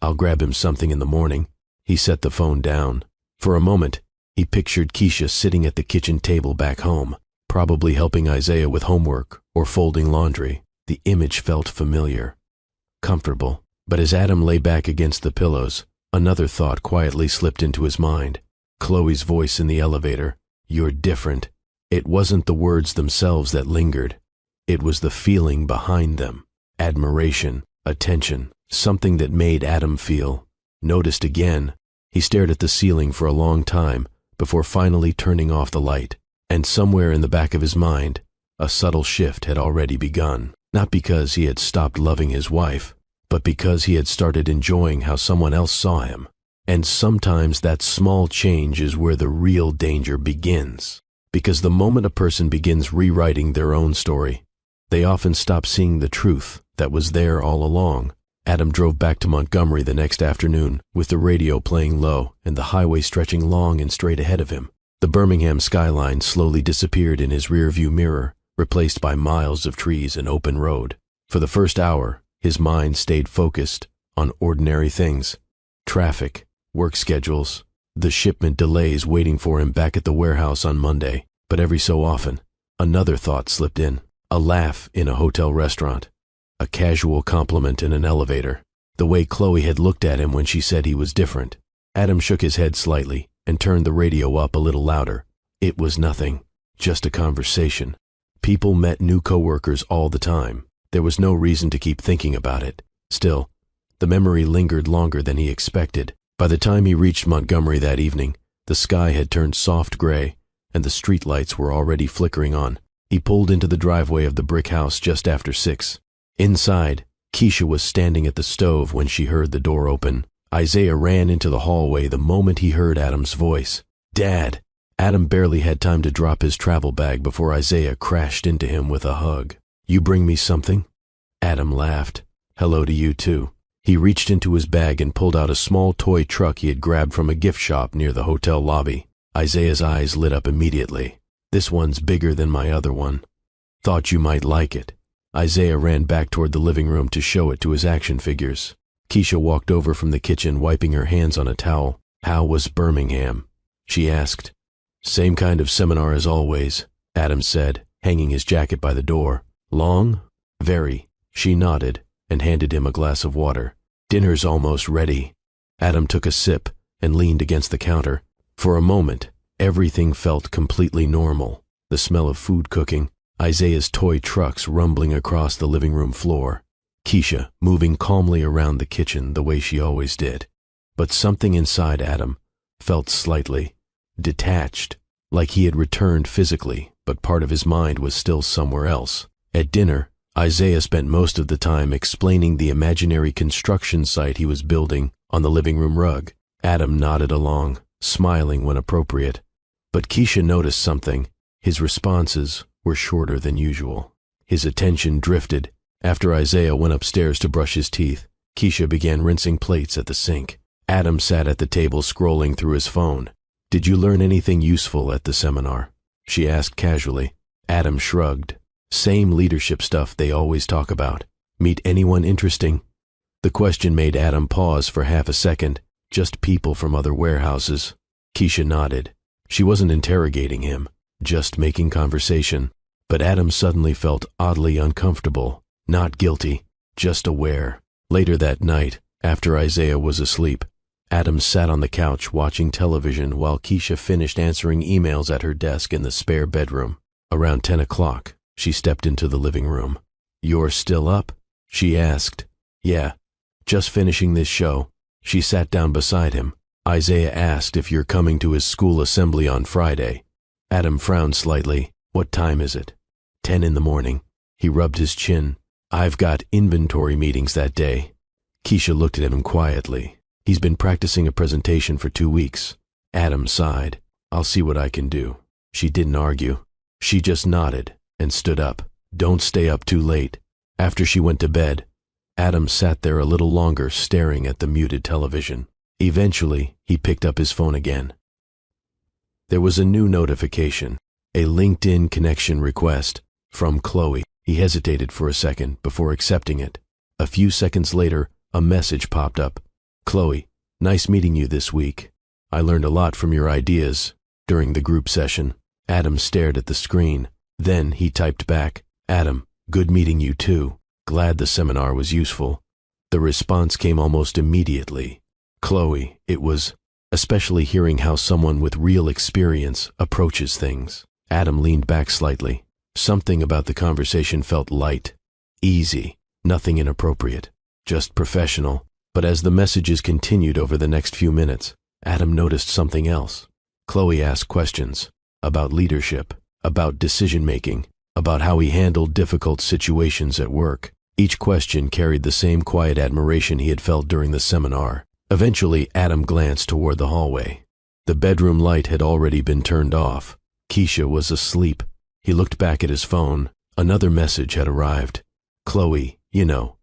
"I'll grab him something in the morning." He set the phone down. For a moment, he pictured Keisha sitting at the kitchen table back home, probably helping Isaiah with homework or folding laundry. The image felt familiar, comfortable. But as Adam lay back against the pillows, another thought quietly slipped into his mind. Chloe's voice in the elevator. "You're different." It wasn't the words themselves that lingered. It was the feeling behind them. Admiration, attention, something that made Adam feel noticed again. He stared at the ceiling for a long time before finally turning off the light. And somewhere in the back of his mind, a subtle shift had already begun. Not because he had stopped loving his wife, but because he had started enjoying how someone else saw him. And sometimes that small change is where the real danger begins. Because the moment a person begins rewriting their own story, they often stop seeing the truth that was there all along. Adam drove back to Montgomery the next afternoon with the radio playing low and the highway stretching long and straight ahead of him. The Birmingham skyline slowly disappeared in his rearview mirror, replaced by miles of trees and open road. For the first hour, his mind stayed focused on ordinary things. Traffic, work schedules, the shipment delays waiting for him back at the warehouse on Monday. But every so often, another thought slipped in. A laugh in a hotel restaurant. A casual compliment in an elevator. The way Chloe had looked at him when she said he was different. Adam shook his head slightly and turned the radio up a little louder. It was nothing, just a conversation. People met new coworkers all the time. There was no reason to keep thinking about it. Still, the memory lingered longer than he expected. By the time he reached Montgomery that evening, The sky had turned soft gray, and the streetlights were already flickering on. He pulled into the driveway of the brick house just after 6. Inside, Keisha was standing at the stove when she heard the door open. Isaiah ran into the hallway the moment he heard Adam's voice. "Dad!" Adam barely had time to drop his travel bag before Isaiah crashed into him with a hug. "You bring me something?" Adam laughed. "Hello to you too." He reached into his bag and pulled out a small toy truck he had grabbed from a gift shop near the hotel lobby. Isaiah's eyes lit up immediately. "This one's bigger than my other one. Thought you might like it." Isaiah ran back toward the living room to show it to his action figures. Keisha walked over from the kitchen, wiping her hands on a towel. "How was Birmingham?" she asked. "Same kind of seminar as always," Adam said, hanging his jacket by the door. "Long?" "Very." She nodded and handed him a glass of water. "Dinner's almost ready." Adam took a sip and leaned against the counter. For a moment, everything felt completely normal. The smell of food cooking, Isaiah's toy trucks rumbling across the living room floor, Keisha moving calmly around the kitchen the way she always did. But something inside Adam felt slightly detached, like he had returned physically, but part of his mind was still somewhere else. At dinner, Isaiah spent most of the time explaining the imaginary construction site he was building on the living room rug. Adam nodded along, smiling when appropriate. But Keisha noticed something. His responses were shorter than usual. His attention drifted. After Isaiah went upstairs to brush his teeth, Keisha began rinsing plates at the sink. Adam sat at the table scrolling through his phone. "Did you learn anything useful at the seminar?" she asked casually. Adam shrugged. "Same leadership stuff they always talk about. Meet anyone interesting?" The question made Adam pause for half a second. "Just people from other warehouses." Keisha nodded. She wasn't interrogating him, just making conversation. But Adam suddenly felt oddly uncomfortable, not guilty, just aware. Later that night, after Isaiah was asleep, Adam sat on the couch watching television while Keisha finished answering emails at her desk in the spare bedroom. Around 10 o'clock, she stepped into the living room. "You're still up?" she asked. "Yeah, just finishing this show." She sat down beside him. Isaiah asked if you're coming to his school assembly on Friday. Adam frowned slightly. "What time is it?" 10 in the morning. He rubbed his chin. "I've got inventory meetings that day." Keisha looked at him quietly. "He's been practicing a presentation for 2 weeks. Adam sighed. "I'll see what I can do." She didn't argue. She just nodded and stood up. "Don't stay up too late." After she went to bed, Adam sat there a little longer staring at the muted television. Eventually, he picked up his phone again. There was a new notification, a LinkedIn connection request from Chloe. He hesitated for a second before accepting it. A few seconds later, a message popped up. "Chloe, nice meeting you this week. I learned a lot from your ideas during the group session." Adam stared at the screen. Then he typed back, "Adam, good meeting you too. Glad the seminar was useful." The response came almost immediately. "Chloe, it was, especially hearing how someone with real experience approaches things." Adam leaned back slightly. Something about the conversation felt light, easy, nothing inappropriate, just professional. But as the messages continued over the next few minutes, Adam noticed something else. Chloe asked questions about leadership, about decision-making, about how he handled difficult situations at work. Each question carried the same quiet admiration he had felt during the seminar. Eventually, Adam glanced toward the hallway. The bedroom light had already been turned off. Keisha was asleep. He looked back at his phone. Another message had arrived. "Chloe, you know,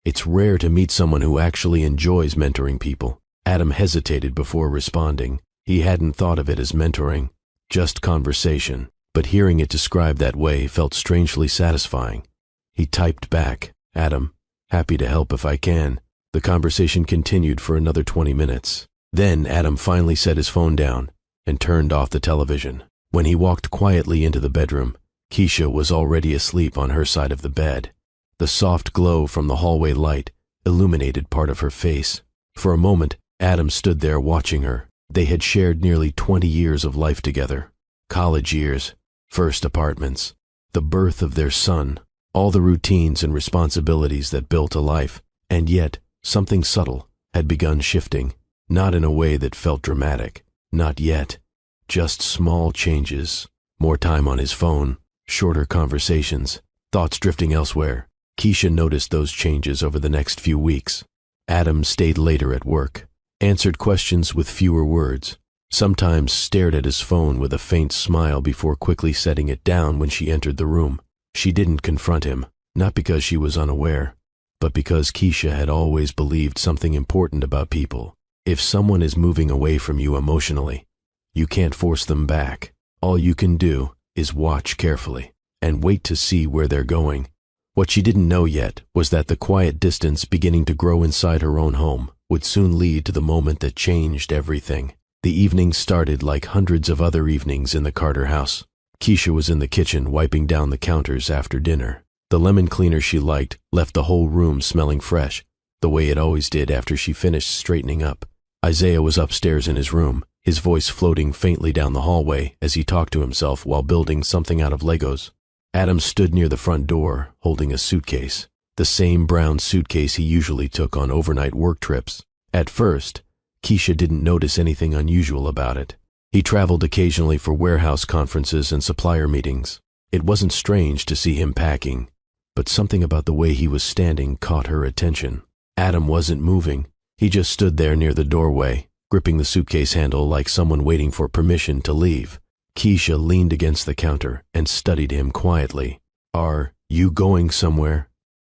it's rare to meet someone who actually enjoys mentoring people." Adam hesitated before responding. He hadn't thought of it as mentoring, just conversation. But hearing it described that way felt strangely satisfying. He typed back, "Adam, happy to help if I can." The conversation continued for another 20 minutes. Then Adam finally set his phone down and turned off the television. When he walked quietly into the bedroom, Keisha was already asleep on her side of the bed. The soft glow from the hallway light illuminated part of her face. For a moment, Adam stood there watching her. They had shared nearly 20 years of life together. College years, first apartments, the birth of their son, all the routines and responsibilities that built a life. And yet, something subtle had begun shifting, not in a way that felt dramatic, Not yet. Just small changes. More time on his phone, shorter conversations, thoughts drifting elsewhere. Keisha noticed those changes over the next few weeks. Adam stayed later at work, answered questions with fewer words, sometimes stared at his phone with a faint smile before quickly setting it down when she entered the room. She didn't confront him, not because she was unaware, but because Keisha had always believed something important about people. If someone is moving away from you emotionally, you can't force them back. All you can do is watch carefully and wait to see where they're going. What she didn't know yet was that the quiet distance beginning to grow inside her own home would soon lead to the moment that changed everything. The evening started like hundreds of other evenings in the Carter house. Keisha was in the kitchen wiping down the counters after dinner. The lemon cleaner she liked left the whole room smelling fresh, the way it always did after she finished straightening up. Isaiah was upstairs in his room, his voice floating faintly down the hallway as he talked to himself while building something out of Legos. Adam stood near the front door, holding a suitcase, the same brown suitcase he usually took on overnight work trips. At first, Keisha didn't notice anything unusual about it. He traveled occasionally for warehouse conferences and supplier meetings. It wasn't strange to see him packing, but something about the way he was standing caught her attention. Adam wasn't moving. He just stood there near the doorway, gripping the suitcase handle like someone waiting for permission to leave. Keisha leaned against the counter and studied him quietly. "Are you going somewhere?"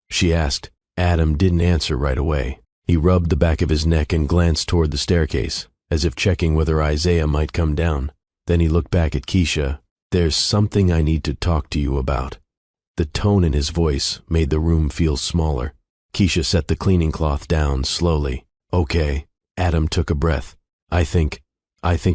she asked. Adam didn't answer right away. He rubbed the back of his neck and glanced toward the staircase, as if checking whether Isaiah might come down. Then he looked back at Keisha. "There's something I need to talk to you about." The tone in his voice made the room feel smaller. Keisha set the cleaning cloth down slowly. "Okay." Adam took a breath. I think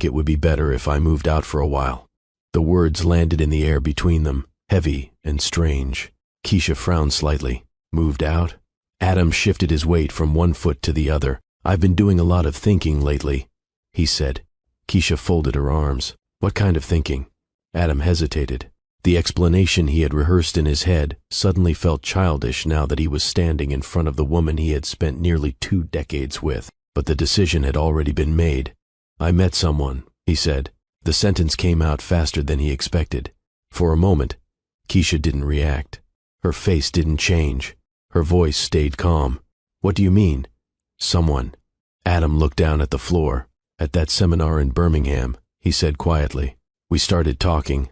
it would be better if I moved out for a while." The words landed in the air between them, heavy and strange. Keisha frowned slightly. "Moved out?" Adam shifted his weight from one foot to the other. "I've been doing a lot of thinking lately," he said. Keisha folded her arms. "What kind of thinking?" Adam hesitated. The explanation he had rehearsed in his head suddenly felt childish now that he was standing in front of the woman he had spent nearly 2 decades with. But the decision had already been made. "I met someone," he said. The sentence came out faster than he expected. For a moment, Keisha didn't react. Her face didn't change. Her voice stayed calm. "What do you mean?" "Someone." Adam looked down at the floor. "At that seminar in Birmingham," he said quietly. "We started talking.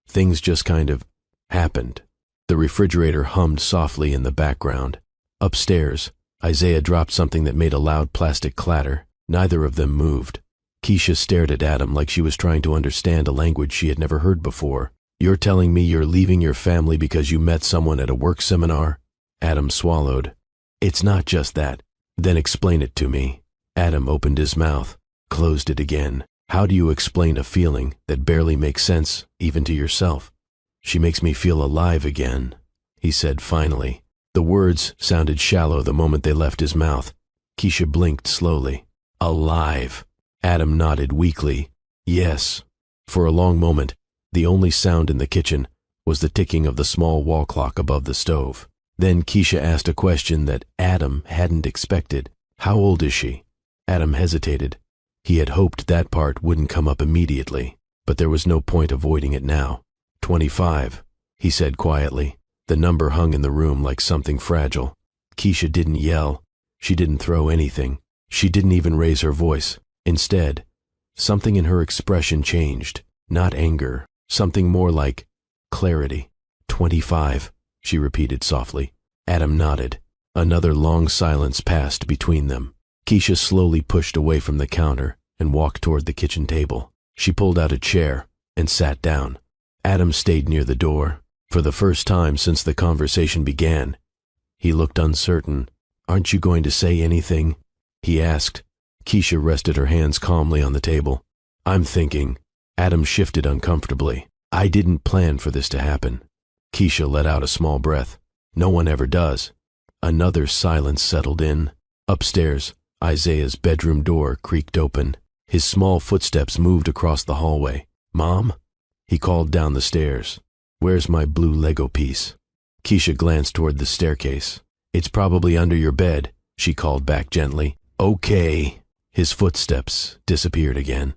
Things just kind of happened." The refrigerator hummed softly in the background. Upstairs, Isaiah dropped something that made a loud plastic clatter. Neither of them moved. Keisha stared at Adam like she was trying to understand a language she had never heard before. "You're telling me you're leaving your family because you met someone at a work seminar?" Adam swallowed. "It's not just that." "Then explain it to me." Adam opened his mouth, closed it again. "How do you explain a feeling that barely makes sense, even to yourself?" "She makes me feel alive again," he said finally. The words sounded shallow the moment they left his mouth. Keisha blinked slowly. "Alive." Adam nodded weakly. "Yes." For a long moment, the only sound in the kitchen was the ticking of the small wall clock above the stove. Then Keisha asked a question that Adam hadn't expected. "How old is she?" Adam hesitated. He had hoped that part wouldn't come up immediately, but there was no point avoiding it now. 25, he said quietly. The number hung in the room like something fragile. Keisha didn't yell. She didn't throw anything. She didn't even raise her voice. Instead, something in her expression changed. Not anger, something more like clarity. 25, she repeated softly. Adam nodded. Another long silence passed between them. Keisha slowly pushed away from the counter and walked toward the kitchen table. She pulled out a chair and sat down. Adam stayed near the door. For the first time since the conversation began, he looked uncertain. "Aren't you going to say anything?" he asked. Keisha rested her hands calmly on the table. "I'm thinking." Adam shifted uncomfortably. "I didn't plan for this to happen." Keisha let out a small breath. "No one ever does." Another silence settled in. Upstairs, Isaiah's bedroom door creaked open. His small footsteps moved across the hallway. "Mom?" he called down the stairs. "Where's my blue Lego piece?" Keisha glanced toward the staircase. "It's probably under your bed," she called back gently. "Okay." His footsteps disappeared again.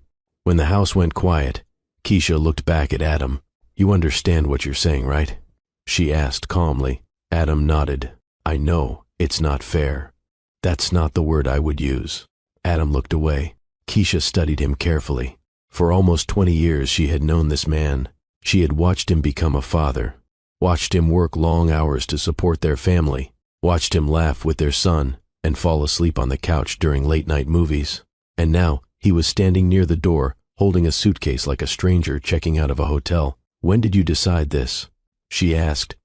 When the house went quiet, Keisha looked back at Adam. "You understand what you're saying, right?" she asked calmly. Adam nodded. "I know, it's not fair. That's not the word I would use." Adam looked away. Keisha studied him carefully. For almost 20 years she had known this man. She had watched him become a father, watched him work long hours to support their family, watched him laugh with their son and fall asleep on the couch during late-night movies. And now he was standing near the door, holding a suitcase like a stranger checking out of a hotel. "When did you decide this?" she asked.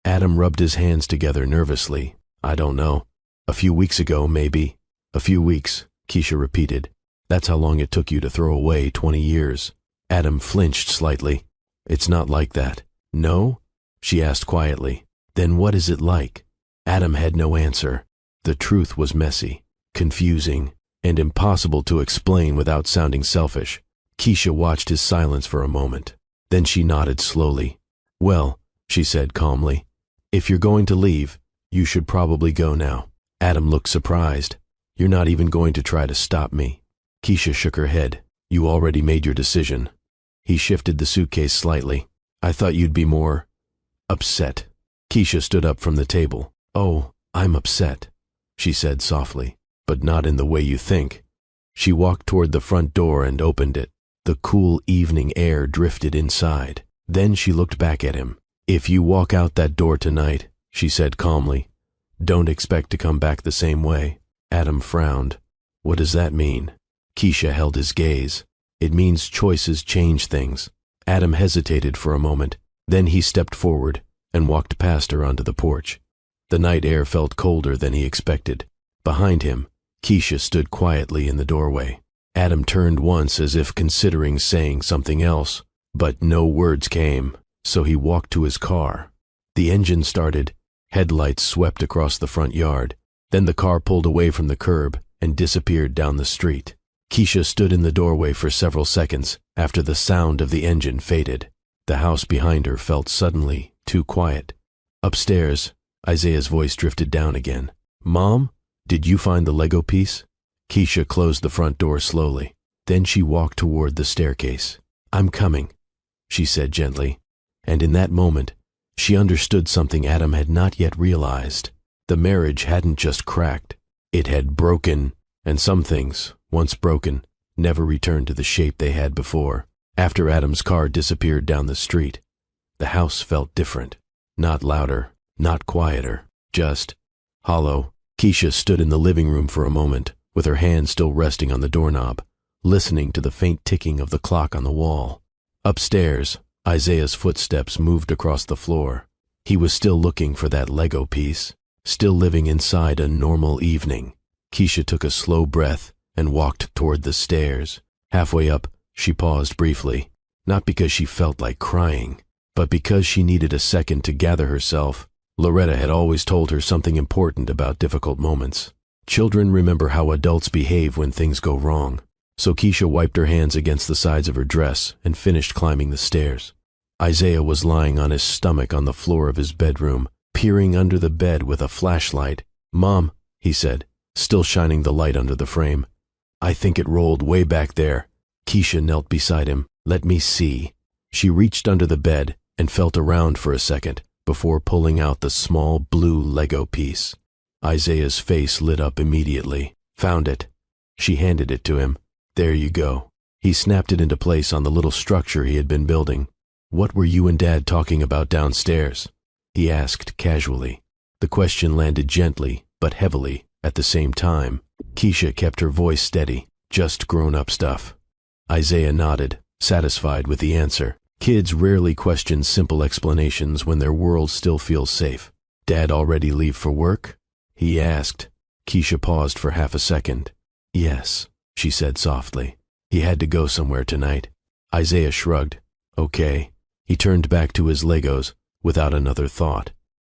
Adam rubbed his hands together nervously. "I don't know. A few weeks ago, maybe." "A few weeks," Keisha repeated. "That's how long it took you to throw away 20 years. Adam flinched slightly. "It's not like that." "No?" she asked quietly. "Then what is it like?" Adam had no answer. The truth was messy, confusing, and impossible to explain without sounding selfish. Keisha watched his silence for a moment. Then she nodded slowly. "Well," she said calmly, "if you're going to leave, you should probably go now." Adam looked surprised. "You're not even going to try to stop me?" Keisha shook her head. "You already made your decision." He shifted the suitcase slightly. "I thought you'd be more upset." Keisha stood up from the table. "Oh, I'm upset," she said softly, "but not in the way you think." She walked toward the front door and opened it. The cool evening air drifted inside. Then she looked back at him. "If you walk out that door tonight," she said calmly, "don't expect to come back the same way." Adam frowned. "What does that mean?" Keisha held his gaze. "It means choices change things." Adam hesitated for a moment. Then he stepped forward and walked past her onto the porch. The night air felt colder than he expected. Behind him, Keisha stood quietly in the doorway. Adam turned once as if considering saying something else, but no words came, so he walked to his car. The engine started. Headlights swept across the front yard. Then the car pulled away from the curb and disappeared down the street. Keisha stood in the doorway for several seconds after the sound of the engine faded. The house behind her felt suddenly too quiet. Upstairs, Isaiah's voice drifted down again. "Mom, did you find the Lego piece?" Keisha closed the front door slowly. Then she walked toward the staircase. "I'm coming," she said gently. And in that moment, she understood something Adam had not yet realized. The marriage hadn't just cracked. It had broken, and some things, once broken, never returned to the shape they had before. After Adam's car disappeared down the street, the house felt different. Not louder, not quieter, just hollow. Keisha stood in the living room for a moment, with her hand still resting on the doorknob, listening to the faint ticking of the clock on the wall. Upstairs, Isaiah's footsteps moved across the floor. He was still looking for that Lego piece, still living inside a normal evening. Keisha took a slow breath and walked toward the stairs. Halfway up, she paused briefly, not because she felt like crying, but because she needed a second to gather herself. Loretta had always told her something important about difficult moments. Children remember how adults behave when things go wrong. So Keisha wiped her hands against the sides of her dress and finished climbing the stairs. Isaiah was lying on his stomach on the floor of his bedroom, peering under the bed with a flashlight. "Mom," he said, still shining the light under the frame. "I think it rolled way back there." Keisha knelt beside him. "Let me see." She reached under the bed and felt around for a second before pulling out the small blue Lego piece. Isaiah's face lit up immediately. "Found it." She handed it to him. "There you go." He snapped it into place on the little structure he had been building. "What were you and Dad talking about downstairs?" he asked casually. The question landed gently but heavily at the same time. Keisha kept her voice steady. "Just grown-up stuff." Isaiah nodded, satisfied with the answer. Kids rarely question simple explanations when their world still feels safe. "Dad already leave for work?" he asked. Keisha paused for half a second. "Yes," she said softly. "He had to go somewhere tonight." Isaiah shrugged. "Okay." He turned back to his Legos without another thought.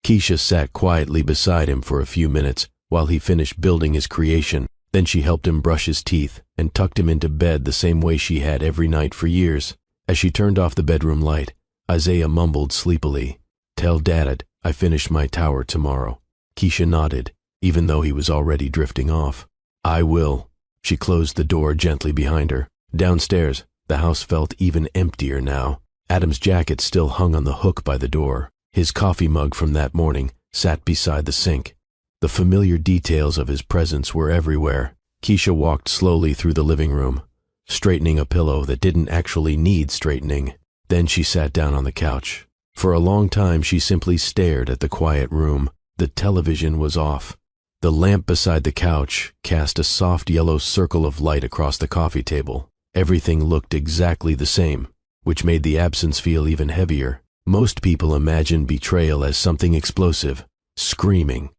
Keisha sat quietly beside him for a few minutes while he finished building his creation. Then she helped him brush his teeth and tucked him into bed the same way she had every night for years. As she turned off the bedroom light, Isaiah mumbled sleepily, "Tell Dad I finished my tower tomorrow." Keisha nodded, even though he was already drifting off. "I will." She closed the door gently behind her. "Downstairs, The house felt even emptier now. Adam's jacket still hung on the hook by the door. His coffee mug from that morning sat beside the sink. The familiar details of his presence were everywhere. Keisha walked slowly through the living room, straightening a pillow that didn't actually need straightening. Then she sat down on the couch. For a long time she simply stared at the quiet room. The television was off. The lamp beside the couch cast a soft yellow circle of light across the coffee table. Everything looked exactly the same, which made the absence feel even heavier. Most people imagine betrayal as something explosive, screaming,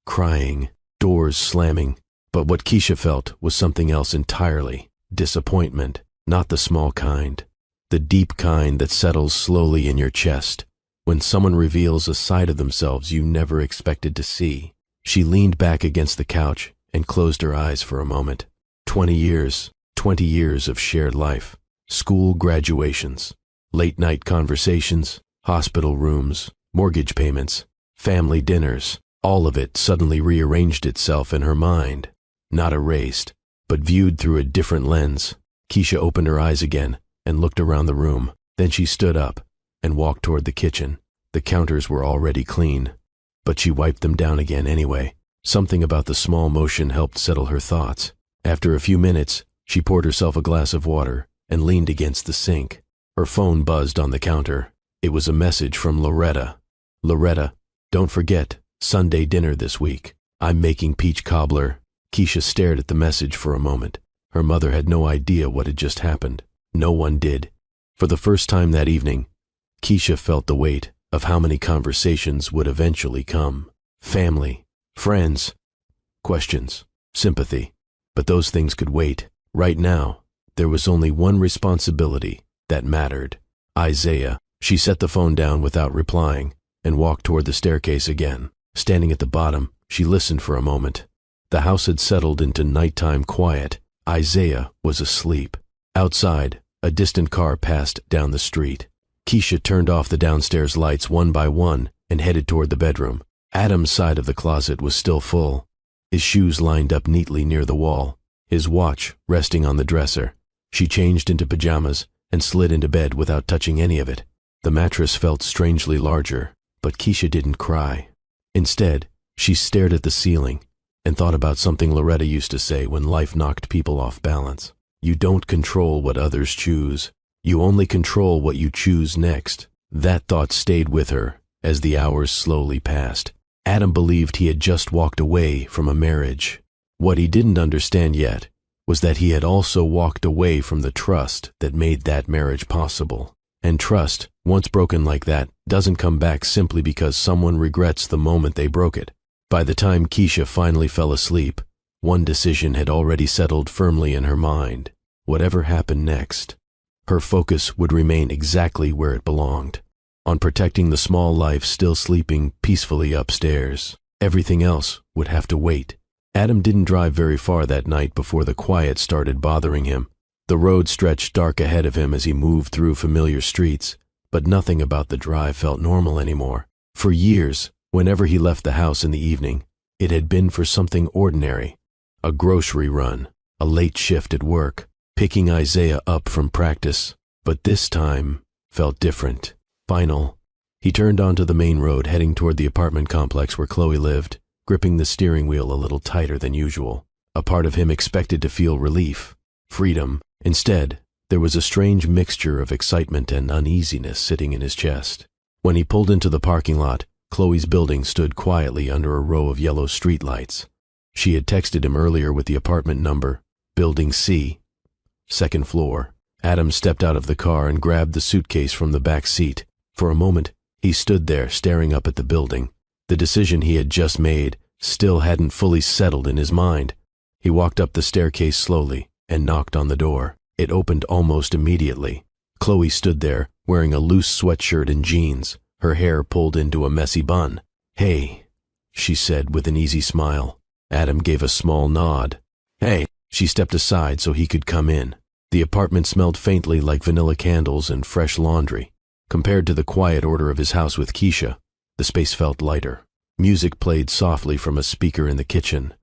crying, doors slamming. But what Keisha felt was something else entirely. Disappointment, not the small kind. The deep kind that settles slowly in your chest, when someone reveals a side of themselves you never expected to see. She leaned back against the couch and closed her eyes for a moment. 20 years of shared life. School graduations, late-night conversations, hospital rooms, mortgage payments, family dinners. All of it suddenly rearranged itself in her mind. Not erased, but viewed through a different lens. Keisha opened her eyes again and looked around the room. Then she stood up and walked toward the kitchen. The counters were already clean, but she wiped them down again anyway. Something about the small motion helped settle her thoughts. After a few minutes, she poured herself a glass of water and leaned against the sink. Her phone buzzed on the counter. It was a message from Loretta. "Loretta, don't forget, Sunday dinner this week. I'm making peach cobbler." Keisha stared at the message for a moment. Her mother had no idea what had just happened. No one did. For the first time that evening, Keisha felt the weight of how many conversations would eventually come. Family, friends, questions, sympathy. But those things could wait. Right now, there was only one responsibility that mattered. Isaiah. She set the phone down without replying and walked toward the staircase again. Standing at the bottom, she listened for a moment. The house had settled into nighttime quiet. Isaiah was asleep. Outside, a distant car passed down the street. Keisha turned off the downstairs lights one by one and headed toward the bedroom. Adam's side of the closet was still full. His shoes lined up neatly near the wall, his watch resting on the dresser. She changed into pajamas and slid into bed without touching any of it. The mattress felt strangely larger, but Keisha didn't cry. Instead, she stared at the ceiling and thought about something Loretta used to say when life knocked people off balance. You don't control what others choose. You only control what you choose next. That thought stayed with her as the hours slowly passed. Adam believed he had just walked away from a marriage. What he didn't understand yet was that he had also walked away from the trust that made that marriage possible. And trust, once broken like that, doesn't come back simply because someone regrets the moment they broke it. By the time Keisha finally fell asleep, one decision had already settled firmly in her mind. Whatever happened next, her focus would remain exactly where it belonged, on protecting the small life still sleeping peacefully upstairs. Everything else would have to wait. Adam didn't drive very far that night before the quiet started bothering him. The road stretched dark ahead of him as he moved through familiar streets, but nothing about the drive felt normal anymore. For years, whenever he left the house in the evening, it had been for something ordinary. A grocery run, a late shift at work, picking Isaiah up from practice. But this time felt different, final. He turned onto the main road heading toward the apartment complex where Chloe lived, gripping the steering wheel a little tighter than usual. A part of him expected to feel relief, freedom. Instead, there was a strange mixture of excitement and uneasiness sitting in his chest. When he pulled into the parking lot, Chloe's building stood quietly under a row of yellow streetlights. She had texted him earlier with the apartment number, Building C, second floor. Adam stepped out of the car and grabbed the suitcase from the back seat. For a moment, he stood there staring up at the building. The decision he had just made still hadn't fully settled in his mind. He walked up the staircase slowly and knocked on the door. It opened almost immediately. Chloe stood there, wearing a loose sweatshirt and jeans, her hair pulled into a messy bun. "Hey," she said with an easy smile. Adam gave a small nod. "Hey." She stepped aside so he could come in. The apartment smelled faintly like vanilla candles and fresh laundry. Compared to the quiet order of his house with Keisha, the space felt lighter. Music played softly from a speaker in the kitchen.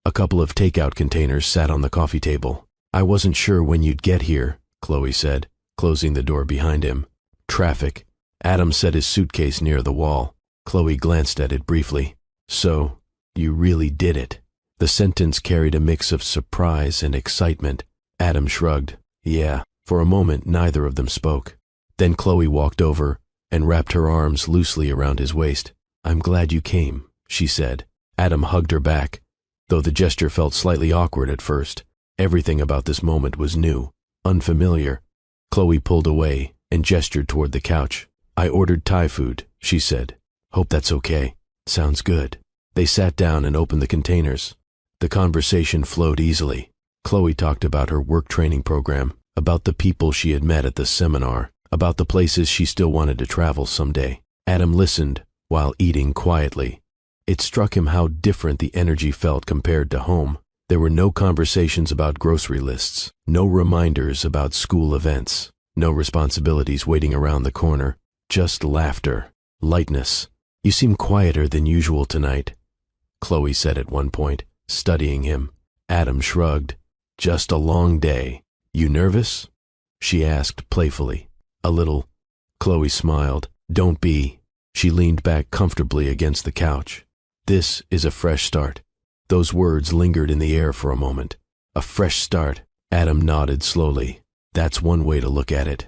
A couple of takeout containers sat on the coffee table. "I wasn't sure when you'd get here," Chloe said, closing the door behind him. Traffic. Adam set his suitcase near the wall. Chloe glanced at it briefly. So, you really did it. The sentence carried a mix of surprise and excitement. Adam shrugged. Yeah. For a moment, neither of them spoke. Then Chloe walked over and wrapped her arms loosely around his waist. I'm glad you came, she said. Adam hugged her back, though the gesture felt slightly awkward at first. Everything about this moment was new, unfamiliar. Chloe pulled away and gestured toward the couch. I ordered Thai food, she said. Hope that's okay. Sounds good. They sat down and opened the containers. The conversation flowed easily. Chloe talked about her work training program, about the people she had met at the seminar, about the places she still wanted to travel someday. Adam listened while eating quietly. It struck him how different the energy felt compared to home. There were no conversations about grocery lists, no reminders about school events, no responsibilities waiting around the corner, just laughter, lightness. You seem quieter than usual tonight, Chloe said at one point, studying him. Adam shrugged. Just a long day. You nervous? She asked playfully. A little. Chloe smiled. Don't be. She leaned back comfortably against the couch. This is a fresh start. Those words lingered in the air for a moment. A fresh start. Adam nodded slowly. That's one way to look at it.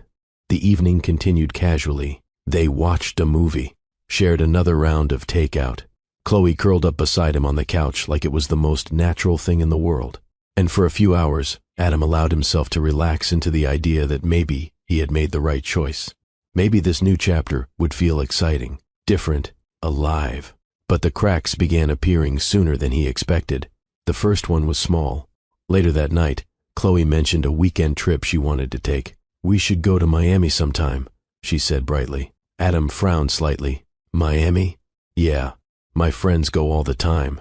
The evening continued casually. They watched a movie, shared another round of takeout. Chloe curled up beside him on the couch like it was the most natural thing in the world. And for a few hours, Adam allowed himself to relax into the idea that maybe he had made the right choice. Maybe this new chapter would feel exciting, different, alive. But the cracks began appearing sooner than he expected. The first one was small. Later that night, Chloe mentioned a weekend trip she wanted to take. We should go to Miami sometime, she said brightly. Adam frowned slightly. Miami? Yeah, my friends go all the time.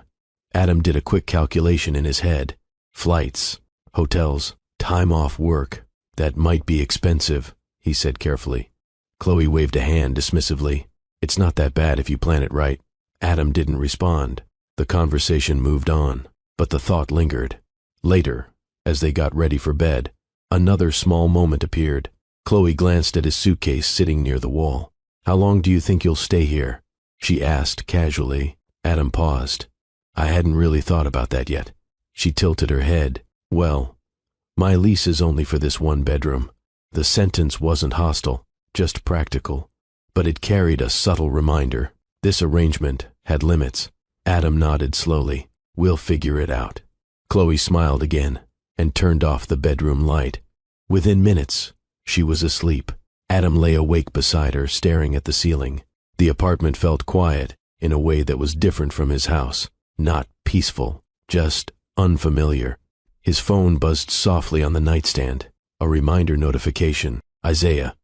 Adam did a quick calculation in his head. Flights, hotels, time off work. That might be expensive, he said carefully. Chloe waved a hand dismissively. It's not that bad if you plan it right. Adam didn't respond. The conversation moved on, but the thought lingered. Later, as they got ready for bed, another small moment appeared. Chloe glanced at his suitcase sitting near the wall. How long do you think you'll stay here? She asked casually. Adam paused. I hadn't really thought about that yet. She tilted her head. Well, my lease is only for this one bedroom. The sentence wasn't hostile, just practical, but it carried a subtle reminder. This arrangement had limits. Adam nodded slowly. We'll figure it out. Chloe smiled again and turned off the bedroom light. Within minutes, she was asleep. Adam lay awake beside her, staring at the ceiling. The apartment felt quiet in a way that was different from his house. Not peaceful, just unfamiliar. His phone buzzed softly on the nightstand. A reminder notification. Isaiah.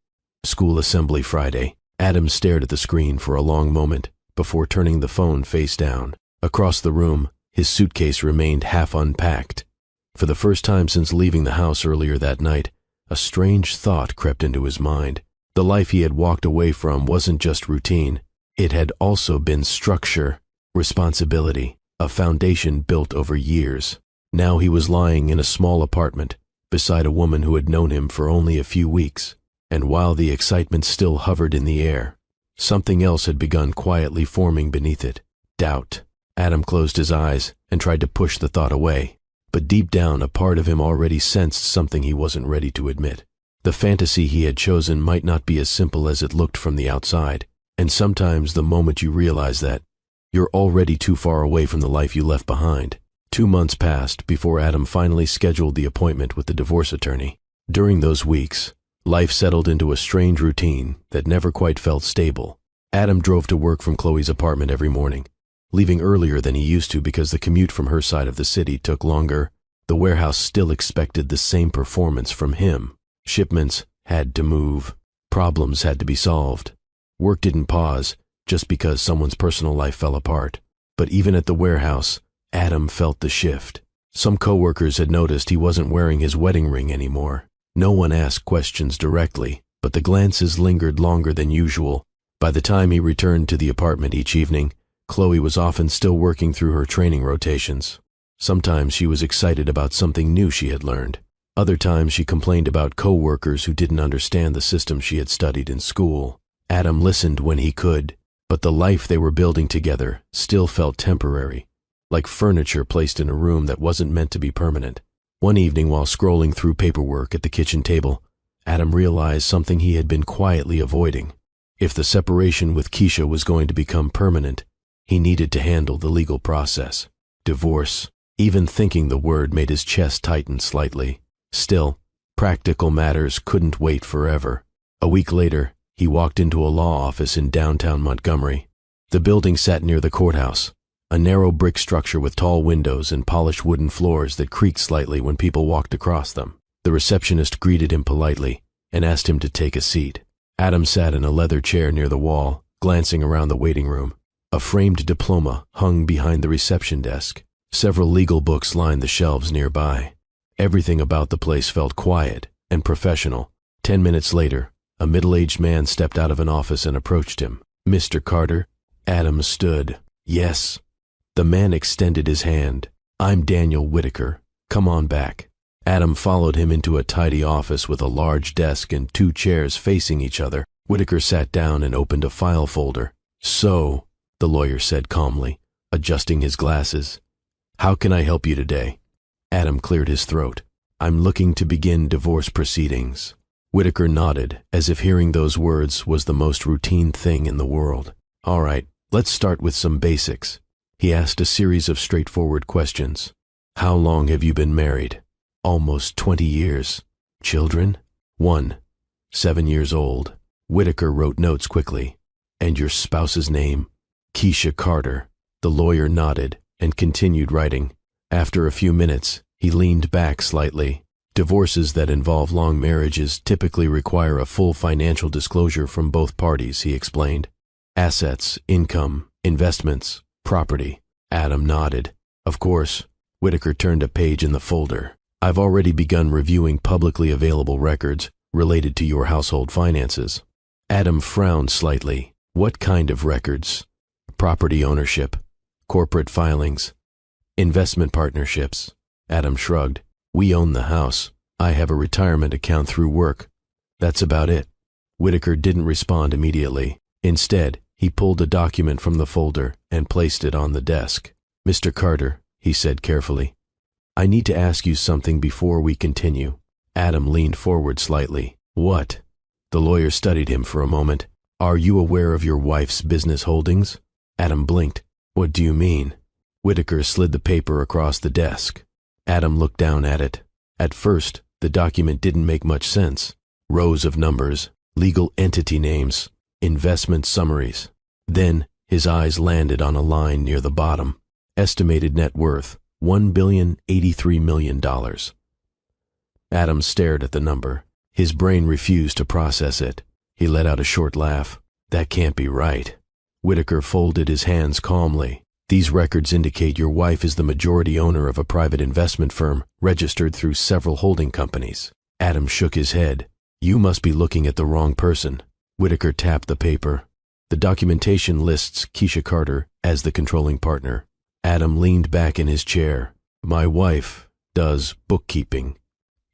School assembly Friday. Adam stared at the screen for a long moment before turning the phone face down. Across the room, his suitcase remained half unpacked. For the first time since leaving the house earlier that night, a strange thought crept into his mind. The life he had walked away from wasn't just routine. It had also been structure, responsibility, a foundation built over years. Now he was lying in a small apartment, beside a woman who had known him for only a few weeks. And while the excitement still hovered in the air, something else had begun quietly forming beneath it. Doubt. Adam closed his eyes and tried to push the thought away. But deep down, a part of him already sensed something he wasn't ready to admit. The fantasy he had chosen might not be as simple as it looked from the outside. And sometimes the moment you realize that, you're already too far away from the life you left behind. 2 months passed before Adam finally scheduled the appointment with the divorce attorney. During those weeks, life settled into a strange routine that never quite felt stable. Adam drove to work from Chloe's apartment every morning, leaving earlier than he used to because the commute from her side of the city took longer. The warehouse still expected the same performance from him. Shipments had to move. Problems had to be solved. Work didn't pause just because someone's personal life fell apart. But even at the warehouse, Adam felt the shift. Some coworkers had noticed he wasn't wearing his wedding ring anymore. No one asked questions directly, but the glances lingered longer than usual. By the time he returned to the apartment each evening, Chloe was often still working through her training rotations. Sometimes she was excited about something new she had learned. Other times she complained about coworkers who didn't understand the system she had studied in school. Adam listened when he could, but the life they were building together still felt temporary, like furniture placed in a room that wasn't meant to be permanent. One evening, while scrolling through paperwork at the kitchen table, Adam realized something he had been quietly avoiding. If the separation with Keisha was going to become permanent, he needed to handle the legal process. Divorce. Even thinking the word made his chest tighten slightly. Still, practical matters couldn't wait forever. A week later, he walked into a law office in downtown Montgomery. The building sat near the courthouse, a narrow brick structure with tall windows and polished wooden floors that creaked slightly when people walked across them. The receptionist greeted him politely and asked him to take a seat. Adam sat in a leather chair near the wall, glancing around the waiting room. A framed diploma hung behind the reception desk. Several legal books lined the shelves nearby. Everything about the place felt quiet and professional. 10 minutes later, a middle-aged man stepped out of an office and approached him. "Mr. Carter?" Adam stood. "Yes." The man extended his hand. "I'm Daniel Whitaker. Come on back." Adam followed him into a tidy office with a large desk and 2 chairs facing each other. Whitaker sat down and opened a file folder. "So," the lawyer said calmly, adjusting his glasses, "how can I help you today?" Adam cleared his throat. "I'm looking to begin divorce proceedings." Whitaker nodded, as if hearing those words was the most routine thing in the world. "All right, let's start with some basics." He asked a series of straightforward questions. "How long have you been married?" "Almost 20 years. "Children?" "1, 7 years old." Whitaker wrote notes quickly. "And your spouse's name?" "Keisha Carter." The lawyer nodded and continued writing. After a few minutes, he leaned back slightly. "Divorces that involve long marriages typically require a full financial disclosure from both parties," he explained. "Assets, income, investments, property." Adam nodded. "Of course." Whitaker turned a page in the folder. "I've already begun reviewing publicly available records related to your household finances." Adam frowned slightly. "What kind of records?" "Property ownership, corporate filings, investment partnerships." Adam shrugged. "We own the house. I have a retirement account through work. That's about it." Whitaker didn't respond immediately. Instead, he pulled a document from the folder and placed it on the desk. "Mr. Carter," he said carefully, "I need to ask you something before we continue." Adam leaned forward slightly. "What?" The lawyer studied him for a moment. "Are you aware of your wife's business holdings?" Adam blinked. "What do you mean?" Whitaker slid the paper across the desk. Adam looked down at it. At first, the document didn't make much sense. Rows of numbers, legal entity names, investment summaries. Then, his eyes landed on a line near the bottom. Estimated net worth, $1,083,000,000. Adam stared at the number. His brain refused to process it. He let out a short laugh. "That can't be right." Whitaker folded his hands calmly. "These records indicate your wife is the majority owner of a private investment firm registered through several holding companies." Adam shook his head. "You must be looking at the wrong person." Whitaker tapped the paper. "The documentation lists Keisha Carter as the controlling partner." Adam leaned back in his chair. "My wife does bookkeeping,"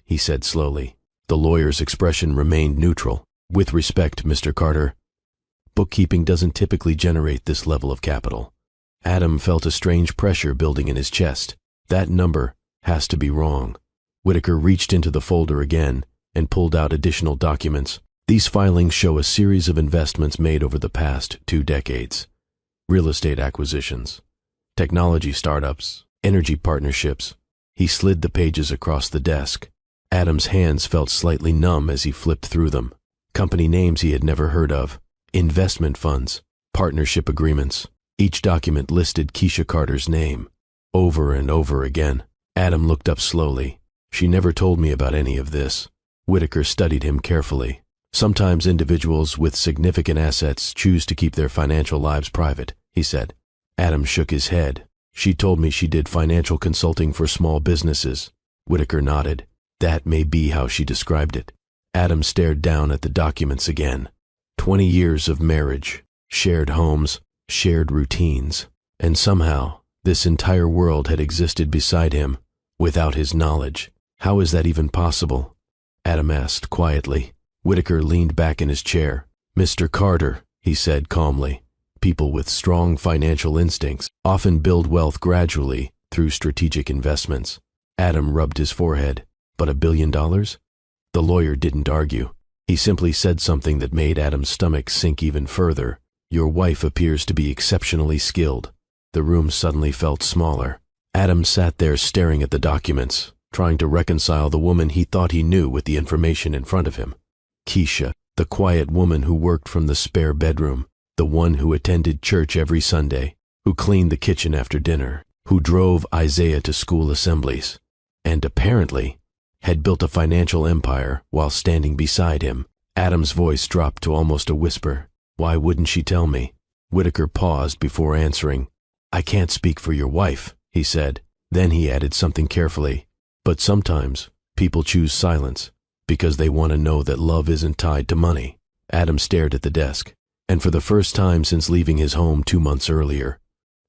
he said slowly. The lawyer's expression remained neutral. "With respect, Mr. Carter, bookkeeping doesn't typically generate this level of capital." Adam felt a strange pressure building in his chest. That number has to be wrong. Whitaker reached into the folder again and pulled out additional documents. These filings show a series of investments made over the past 2 decades. Real estate acquisitions, technology startups, energy partnerships. He slid the pages across the desk. Adam's hands felt slightly numb as he flipped through them. Company names he had never heard of, investment funds, partnership agreements. Each document listed Keisha Carter's name. Over and over again. Adam looked up slowly. "She never told me about any of this." Whitaker studied him carefully. "Sometimes individuals with significant assets choose to keep their financial lives private," he said. Adam shook his head. "She told me she did financial consulting for small businesses." Whitaker nodded. "That may be how she described it." Adam stared down at the documents again. 20 years of marriage, shared homes, shared routines, and somehow this entire world had existed beside him without his knowledge. How is that even possible? Adam asked quietly. Whitaker leaned back in his chair. Mr. Carter, he said calmly, people with strong financial instincts often build wealth gradually through strategic investments. Adam rubbed his forehead. But $1 billion? The lawyer didn't argue. He simply said something that made Adam's stomach sink even further. Your wife appears to be exceptionally skilled. The room suddenly felt smaller. Adam sat there staring at the documents, trying to reconcile the woman he thought he knew with the information in front of him. Keisha, the quiet woman who worked from the spare bedroom, the one who attended church every Sunday, who cleaned the kitchen after dinner, who drove Isaiah to school assemblies, and apparently had built a financial empire while standing beside him. Adam's voice dropped to almost a whisper. Why wouldn't she tell me? Whitaker paused before answering. I can't speak for your wife, he said. Then he added something carefully. But sometimes people choose silence because they want to know that love isn't tied to money. Adam stared at the desk, and for the first time since leaving his home 2 months earlier,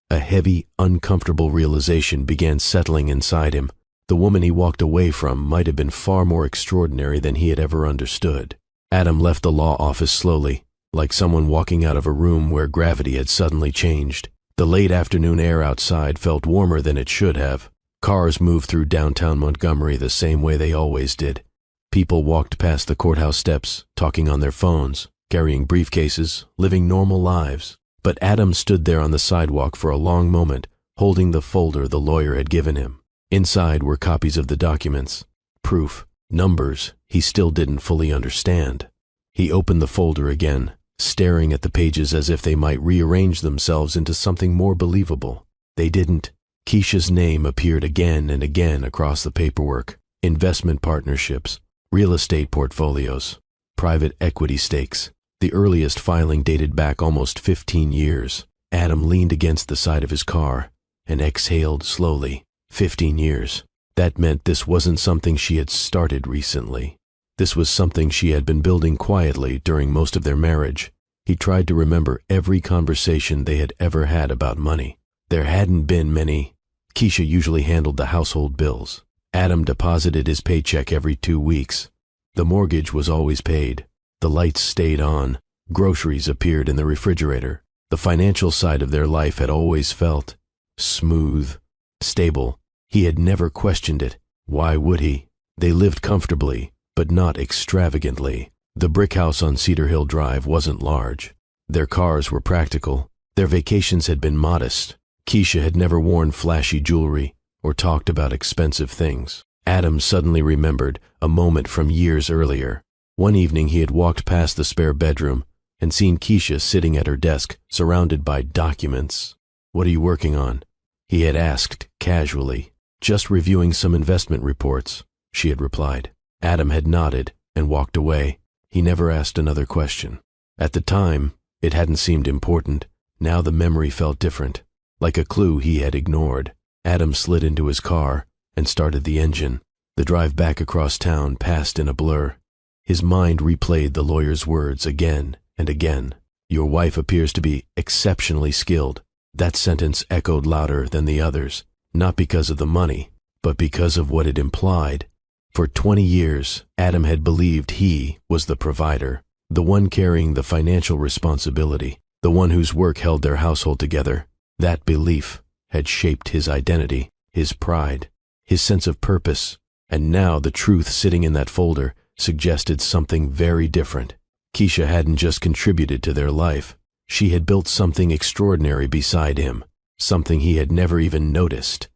a heavy, uncomfortable realization began settling inside him. The woman he walked away from might have been far more extraordinary than he had ever understood. Adam left the law office slowly, like someone walking out of a room where gravity had suddenly changed. The late afternoon air outside felt warmer than it should have. Cars moved through downtown Montgomery the same way they always did. People walked past the courthouse steps, talking on their phones, carrying briefcases, living normal lives. But Adam stood there on the sidewalk for a long moment, holding the folder the lawyer had given him. Inside were copies of the documents, proof, numbers he still didn't fully understand. He opened the folder again, staring at the pages as if they might rearrange themselves into something more believable. They didn't. Keisha's name appeared again and again across the paperwork. Investment partnerships, real estate portfolios, private equity stakes. The earliest filing dated back almost 15 years. Adam leaned against the side of his car and exhaled slowly. 15 years. That meant this wasn't something she had started recently. This was something she had been building quietly during most of their marriage. He tried to remember every conversation they had ever had about money. There hadn't been many. Keisha usually handled the household bills. Adam deposited his paycheck every 2 weeks. The mortgage was always paid. The lights stayed on. Groceries appeared in the refrigerator. The financial side of their life had always felt smooth, stable. He had never questioned it. Why would he? They lived comfortably, but not extravagantly. The brick house on Cedar Hill Drive wasn't large. Their cars were practical. Their vacations had been modest. Keisha had never worn flashy jewelry or talked about expensive things. Adam suddenly remembered a moment from years earlier. One evening he had walked past the spare bedroom and seen Keisha sitting at her desk, surrounded by documents. What are you working on? He had asked casually. Just reviewing some investment reports, she had replied. Adam had nodded and walked away. He never asked another question. At the time, it hadn't seemed important. Now the memory felt different, like a clue he had ignored. Adam slid into his car and started the engine. The drive back across town passed in a blur. His mind replayed the lawyer's words again and again. Your wife appears to be exceptionally skilled. That sentence echoed louder than the others, not because of the money, but because of what it implied. For 20 years, Adam had believed he was the provider, the one carrying the financial responsibility, the one whose work held their household together. That belief had shaped his identity, his pride, his sense of purpose, and now the truth sitting in that folder suggested something very different. Keisha hadn't just contributed to their life. She had built something extraordinary beside him, something he had never even noticed.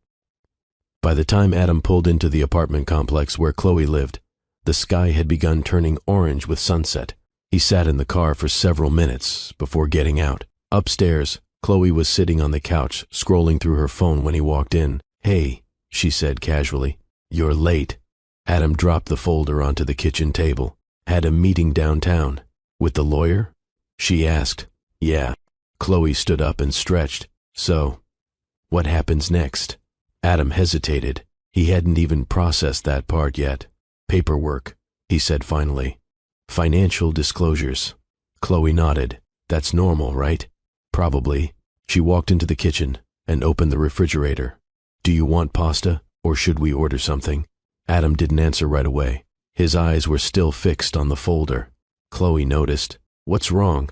By the time Adam pulled into the apartment complex where Chloe lived, the sky had begun turning orange with sunset. He sat in the car for several minutes before getting out. Upstairs, Chloe was sitting on the couch, scrolling through her phone when he walked in. Hey, she said casually, you're late. Adam dropped the folder onto the kitchen table. Had a meeting downtown. With the lawyer? She asked. Yeah. Chloe stood up and stretched. So, what happens next? Adam hesitated. He hadn't even processed that part yet. Paperwork, he said finally. Financial disclosures. Chloe nodded. That's normal, right? Probably. She walked into the kitchen and opened the refrigerator. Do you want pasta, or should we order something? Adam didn't answer right away. His eyes were still fixed on the folder. Chloe noticed. "What's wrong?"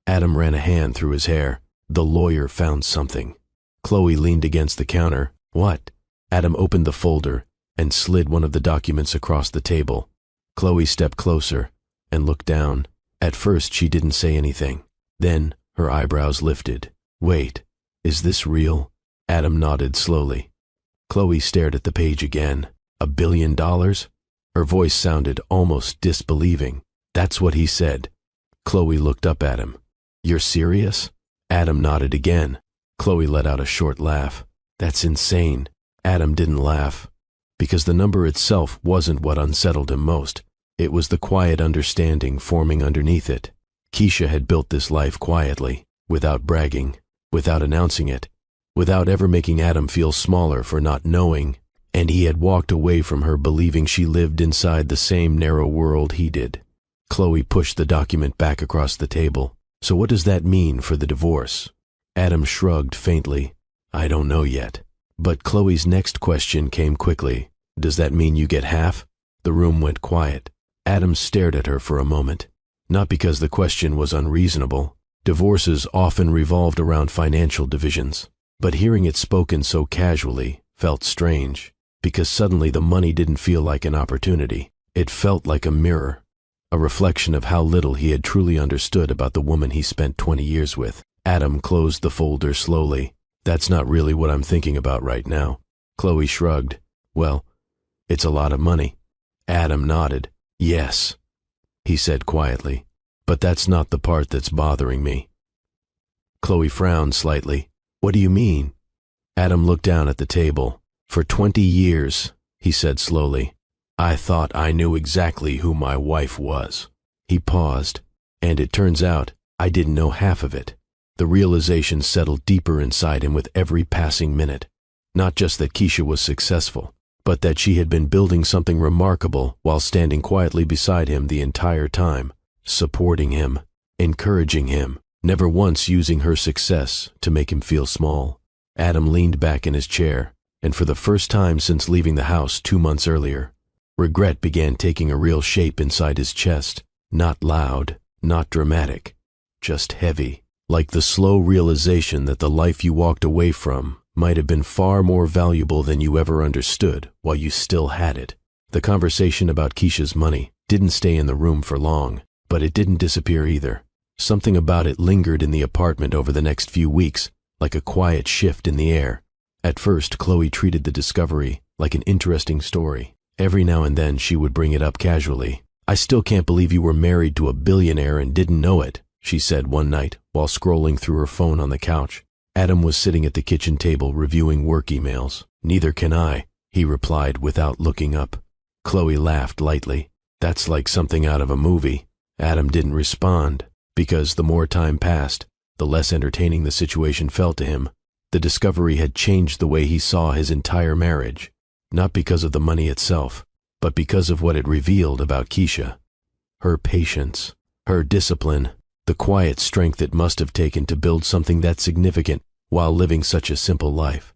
Adam ran a hand through his hair. "The lawyer found something." Chloe leaned against the counter. "What?" Adam opened the folder and slid one of the documents across the table. Chloe stepped closer and looked down. At first she didn't say anything. Then her eyebrows lifted. "Wait, is this real?" Adam nodded slowly. Chloe stared at the page again. $1 billion? Her voice sounded almost disbelieving. "That's what he said." Chloe looked up at him. "You're serious?" Adam nodded again. Chloe let out a short laugh. "That's insane." Adam didn't laugh, because the number itself wasn't what unsettled him most. It was the quiet understanding forming underneath it. Keisha had built this life quietly, without bragging, without announcing it, without ever making Adam feel smaller for not knowing, and he had walked away from her believing she lived inside the same narrow world he did. Chloe pushed the document back across the table. "So what does that mean for the divorce?" Adam shrugged faintly. "I don't know yet." But Chloe's next question came quickly. "Does that mean you get half?" The room went quiet. Adam stared at her for a moment. Not because the question was unreasonable. Divorces often revolved around financial divisions. But hearing it spoken so casually felt strange, because suddenly the money didn't feel like an opportunity. It felt like a mirror, a reflection of how little he had truly understood about the woman he spent 20 years with. Adam closed the folder slowly. "That's not really what I'm thinking about right now." Chloe shrugged. "Well, it's a lot of money." Adam nodded. "Yes," he said quietly, "but that's not the part that's bothering me." Chloe frowned slightly. "What do you mean?" Adam looked down at the table. "For 20 years, he said slowly, I thought I knew exactly who my wife was." He paused, and it turns out I didn't know half of it. The realization settled deeper inside him with every passing minute. Not just that Keisha was successful, but that she had been building something remarkable while standing quietly beside him the entire time, supporting him, encouraging him, never once using her success to make him feel small. Adam leaned back in his chair, and for the first time since leaving the house 2 months earlier, regret began taking a real shape inside his chest. Not loud, not dramatic, just heavy, like the slow realization that the life you walked away from might have been far more valuable than you ever understood while you still had it. The conversation about Keisha's money didn't stay in the room for long, but it didn't disappear either. Something about it lingered in the apartment over the next few weeks, like a quiet shift in the air. At first, Chloe treated the discovery like an interesting story. Every now and then she would bring it up casually. "I still can't believe you were married to a billionaire and didn't know it," she said one night while scrolling through her phone on the couch. Adam was sitting at the kitchen table reviewing work emails. "Neither can I," he replied without looking up. Chloe laughed lightly. "That's like something out of a movie." Adam didn't respond, because the more time passed, the less entertaining the situation felt to him. The discovery had changed the way he saw his entire marriage, not because of the money itself, but because of what it revealed about Keisha. Her patience, her discipline, the quiet strength it must have taken to build something that significant while living such a simple life.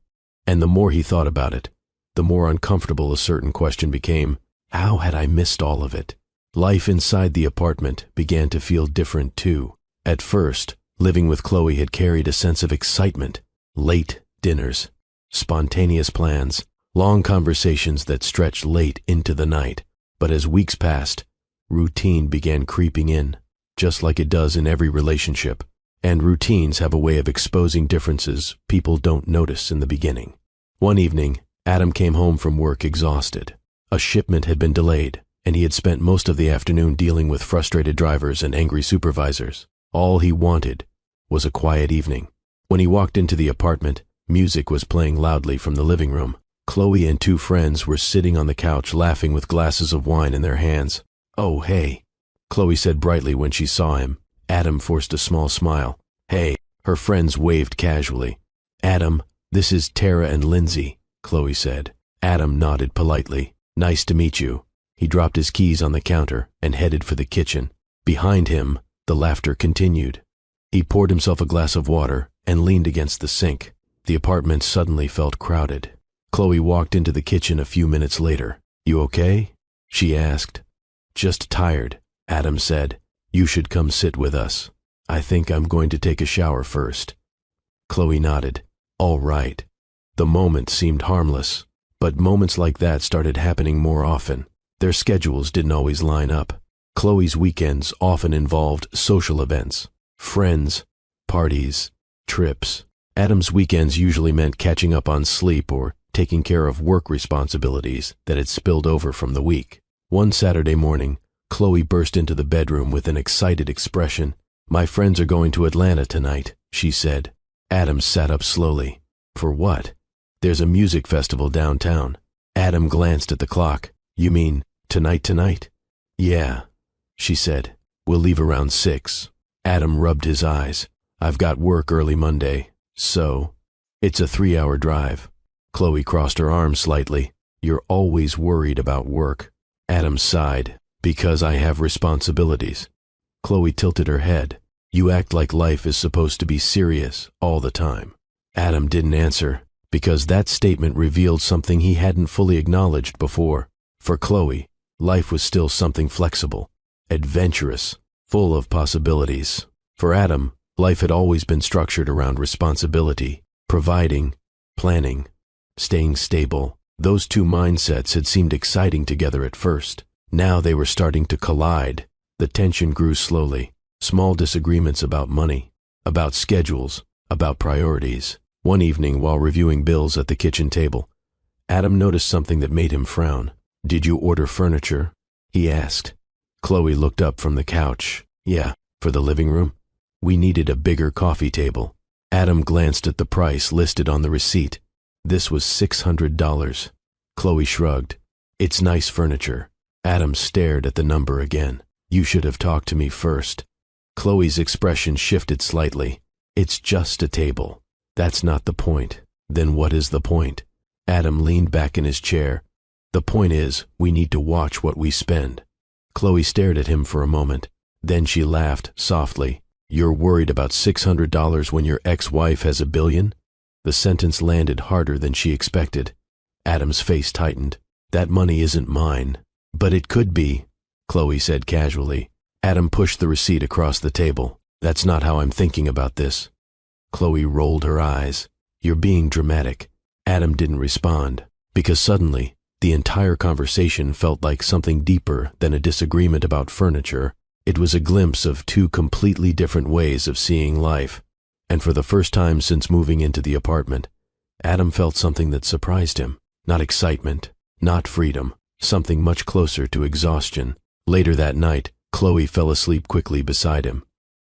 And the more he thought about it, the more uncomfortable a certain question became. How had I missed all of it? Life inside the apartment began to feel different too. At first, living with Chloe had carried a sense of excitement. Late dinners, spontaneous plans, long conversations that stretched late into the night. But as weeks passed, routine began creeping in, just like it does in every relationship. And routines have a way of exposing differences people don't notice in the beginning. One evening, Adam came home from work exhausted. A shipment had been delayed, and he had spent most of the afternoon dealing with frustrated drivers and angry supervisors. All he wanted was a quiet evening. When he walked into the apartment, music was playing loudly from the living room. Chloe and 2 friends were sitting on the couch laughing with glasses of wine in their hands. "Oh, hey," Chloe said brightly when she saw him. Adam forced a small smile. "Hey," her friends waved casually. "Adam, this is Tara and Lindsay," Chloe said. Adam nodded politely. "Nice to meet you." He dropped his keys on the counter and headed for the kitchen. Behind him, the laughter continued. He poured himself a glass of water and leaned against the sink. The apartment suddenly felt crowded. Chloe walked into the kitchen a few minutes later. "You okay?" she asked. "Just tired," Adam said. "You should come sit with us. I think I'm going to take a shower first." Chloe nodded. "All right." The moment seemed harmless, but moments like that started happening more often. Their schedules didn't always line up. Chloe's weekends often involved social events, friends, parties, trips. Adam's weekends usually meant catching up on sleep or taking care of work responsibilities that had spilled over from the week. One Saturday morning, Chloe burst into the bedroom with an excited expression. "My friends are going to Atlanta tonight," she said. Adam sat up slowly. "For what?" "There's a music festival downtown." Adam glanced at the clock. "You mean tonight?" "Yeah," she said. "We'll leave around 6. Adam rubbed his eyes. "I've got work early Monday, so it's a 3-hour drive." Chloe crossed her arms slightly. "You're always worried about work." Adam sighed. "Because I have responsibilities." Chloe tilted her head. "You act like life is supposed to be serious all the time." Adam didn't answer, because that statement revealed something he hadn't fully acknowledged before. For Chloe, life was still something flexible, adventurous, full of possibilities. For Adam, life had always been structured around responsibility, providing, planning, staying stable. Those two mindsets had seemed exciting together at first. Now they were starting to collide. The tension grew slowly. Small disagreements about money, about schedules, about priorities. One evening, while reviewing bills at the kitchen table, Adam noticed something that made him frown. "Did you order furniture?" he asked. Chloe looked up from the couch. "Yeah, for the living room. We needed a bigger coffee table." Adam glanced at the price listed on the receipt. This was $600. Chloe shrugged. "It's nice furniture." Adam stared at the number again. "You should have talked to me first." Chloe's expression shifted slightly. "It's just a table. That's not the point." "Then what is the point?" Adam leaned back in his chair. "The point is, we need to watch what we spend." Chloe stared at him for a moment. Then she laughed softly. "You're worried about $600 when your ex-wife has $1 billion? The sentence landed harder than she expected. Adam's face tightened. "That money isn't mine." "But it could be," Chloe said casually. Adam pushed the receipt across the table. "That's not how I'm thinking about this." Chloe rolled her eyes. "You're being dramatic." Adam didn't respond, because suddenly, the entire conversation felt like something deeper than a disagreement about furniture. It was a glimpse of two completely different ways of seeing life. And for the first time since moving into the apartment, Adam felt something that surprised him. Not excitement, not freedom, something much closer to exhaustion. Later that night, Chloe fell asleep quickly beside him.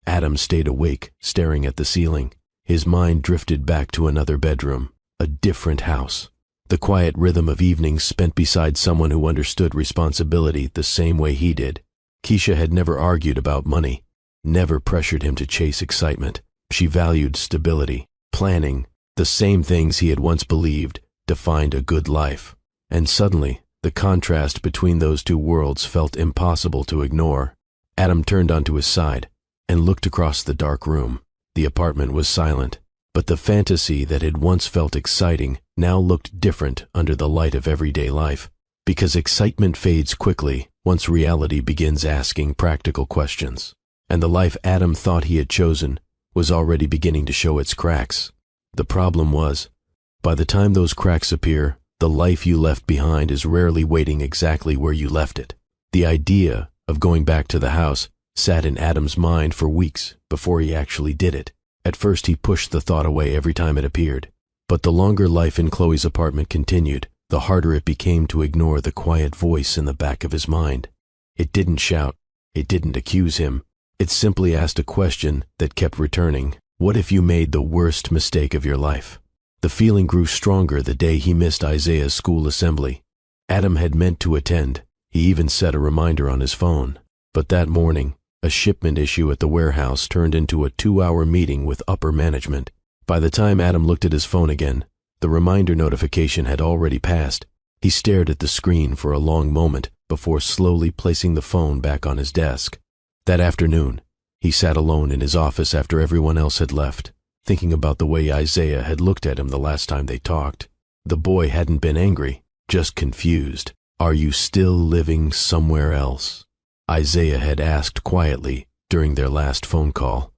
Adam stayed awake, staring at the ceiling. His mind drifted back to another bedroom, a different house. The quiet rhythm of evenings spent beside someone who understood responsibility the same way he did. Keisha had never argued about money, never pressured him to chase excitement. She valued stability, planning, the same things he had once believed defined a good life. And suddenly, the contrast between those two worlds felt impossible to ignore. Adam turned onto his side and looked across the dark room. The apartment was silent, but the fantasy that had once felt exciting now looked different under the light of everyday life. Because excitement fades quickly once reality begins asking practical questions. And the life Adam thought he had chosen was already beginning to show its cracks. The problem was, by the time those cracks appear, the life you left behind is rarely waiting exactly where you left it. The idea of going back to the house sat in Adam's mind for weeks before he actually did it. At first he pushed the thought away every time it appeared. But the longer life in Chloe's apartment continued, the harder it became to ignore the quiet voice in the back of his mind. It didn't shout. It didn't accuse him. It simply asked a question that kept returning. What if you made the worst mistake of your life? The feeling grew stronger the day he missed Isaiah's school assembly. Adam had meant to attend. He even set a reminder on his phone. But that morning, a shipment issue at the warehouse turned into a 2-hour meeting with upper management. By the time Adam looked at his phone again, the reminder notification had already passed. He stared at the screen for a long moment before slowly placing the phone back on his desk. That afternoon, he sat alone in his office after everyone else had left, thinking about the way Isaiah had looked at him the last time they talked. The boy hadn't been angry, just confused. "Are you still living somewhere else?" Isaiah had asked quietly during their last phone call.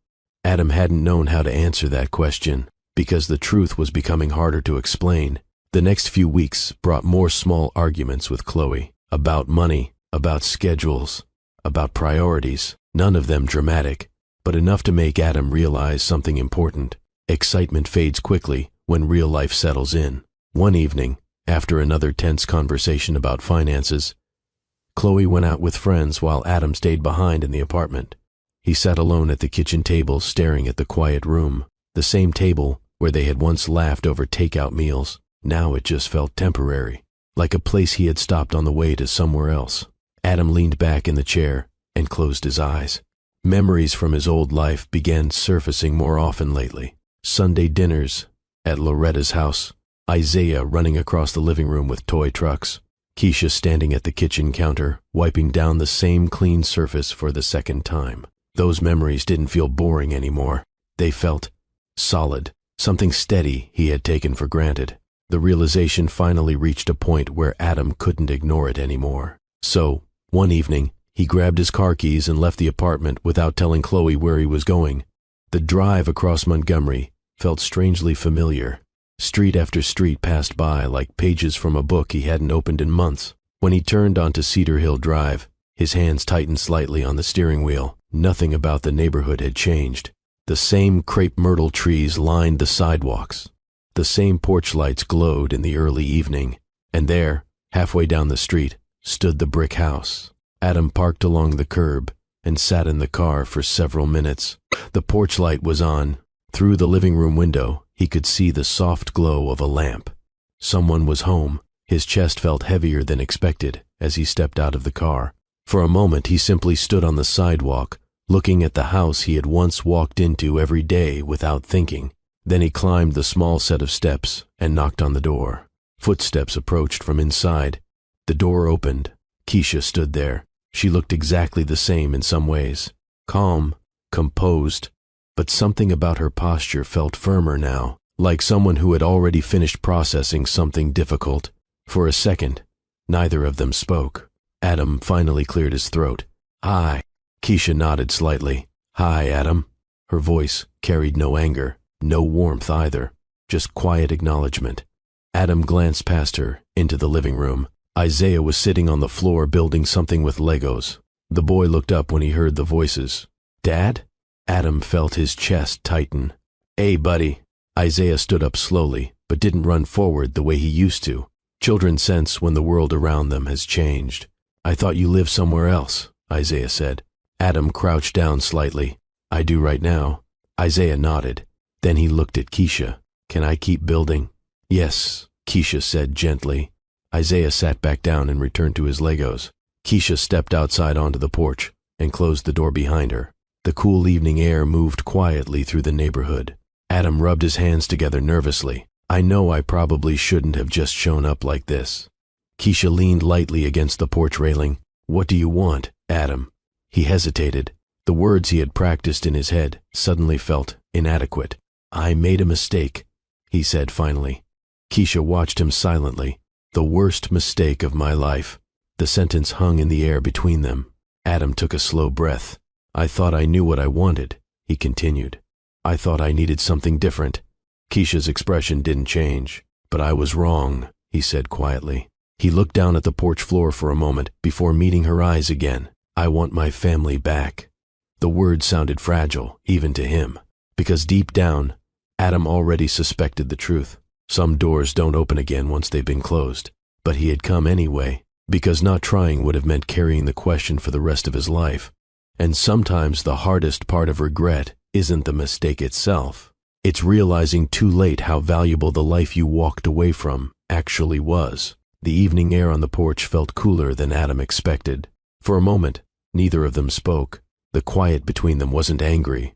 Adam hadn't known how to answer that question because the truth was becoming harder to explain. The next few weeks brought more small arguments with Chloe about money, about schedules, about priorities, none of them dramatic, but enough to make Adam realize something important. Excitement fades quickly when real life settles in. One evening, after another tense conversation about finances, Chloe went out with friends while Adam stayed behind in the apartment. He sat alone at the kitchen table staring at the quiet room, the same table where they had once laughed over takeout meals. Now it just felt temporary, like a place he had stopped on the way to somewhere else. Adam leaned back in the chair and closed his eyes. Memories from his old life began surfacing more often lately. Sunday dinners at Loretta's house, Isaiah running across the living room with toy trucks, Keisha standing at the kitchen counter, wiping down the same clean surface for the second time. Those memories didn't feel boring anymore. They felt solid, something steady he had taken for granted. The realization finally reached a point where Adam couldn't ignore it anymore. So, one evening, he grabbed his car keys and left the apartment without telling Chloe where he was going. The drive across Montgomery felt strangely familiar. Street after street passed by like pages from a book he hadn't opened in months. When he turned onto Cedar Hill Drive, his hands tightened slightly on the steering wheel. Nothing about the neighborhood had changed. The same crepe myrtle trees lined the sidewalks. The same porch lights glowed in the early evening. And there, halfway down the street, stood the brick house. Adam parked along the curb and sat in the car for several minutes. The porch light was on. Through the living room window, he could see the soft glow of a lamp. Someone was home. His chest felt heavier than expected as he stepped out of the car. For a moment, he simply stood on the sidewalk, looking at the house he had once walked into every day without thinking. Then he climbed the small set of steps and knocked on the door. Footsteps approached from inside. The door opened. Keisha stood there. She looked exactly the same in some ways. Calm, composed, but something about her posture felt firmer now, like someone who had already finished processing something difficult. For a second, neither of them spoke. Adam finally cleared his throat. "Hi." Keisha nodded slightly. "Hi, Adam." Her voice carried no anger, no warmth either, just quiet acknowledgement. Adam glanced past her into the living room. Isaiah was sitting on the floor building something with Legos. The boy looked up when he heard the voices. "Dad?" Adam felt his chest tighten. "Hey, buddy." Isaiah stood up slowly, but didn't run forward the way he used to. Children sense when the world around them has changed. "I thought you lived somewhere else," Isaiah said. Adam crouched down slightly. "I do right now." Isaiah nodded. Then he looked at Keisha. "Can I keep building?" "Yes," Keisha said gently. Isaiah sat back down and returned to his Legos. Keisha stepped outside onto the porch and closed the door behind her. The cool evening air moved quietly through the neighborhood. Adam rubbed his hands together nervously. "I know I probably shouldn't have just shown up like this." Keisha leaned lightly against the porch railing. "What do you want, Adam?" He hesitated. The words he had practiced in his head suddenly felt inadequate. "I made a mistake," he said finally. Keisha watched him silently. "The worst mistake of my life." The sentence hung in the air between them. Adam took a slow breath. "I thought I knew what I wanted," he continued. "I thought I needed something different." Keisha's expression didn't change. "But I was wrong," he said quietly. He looked down at the porch floor for a moment before meeting her eyes again. "I want my family back." The word sounded fragile, even to him, because deep down, Adam already suspected the truth. Some doors don't open again once they've been closed. But he had come anyway, because not trying would have meant carrying the question for the rest of his life. And sometimes the hardest part of regret isn't the mistake itself. It's realizing too late how valuable the life you walked away from actually was. The evening air on the porch felt cooler than Adam expected. For a moment, neither of them spoke. The quiet between them wasn't angry.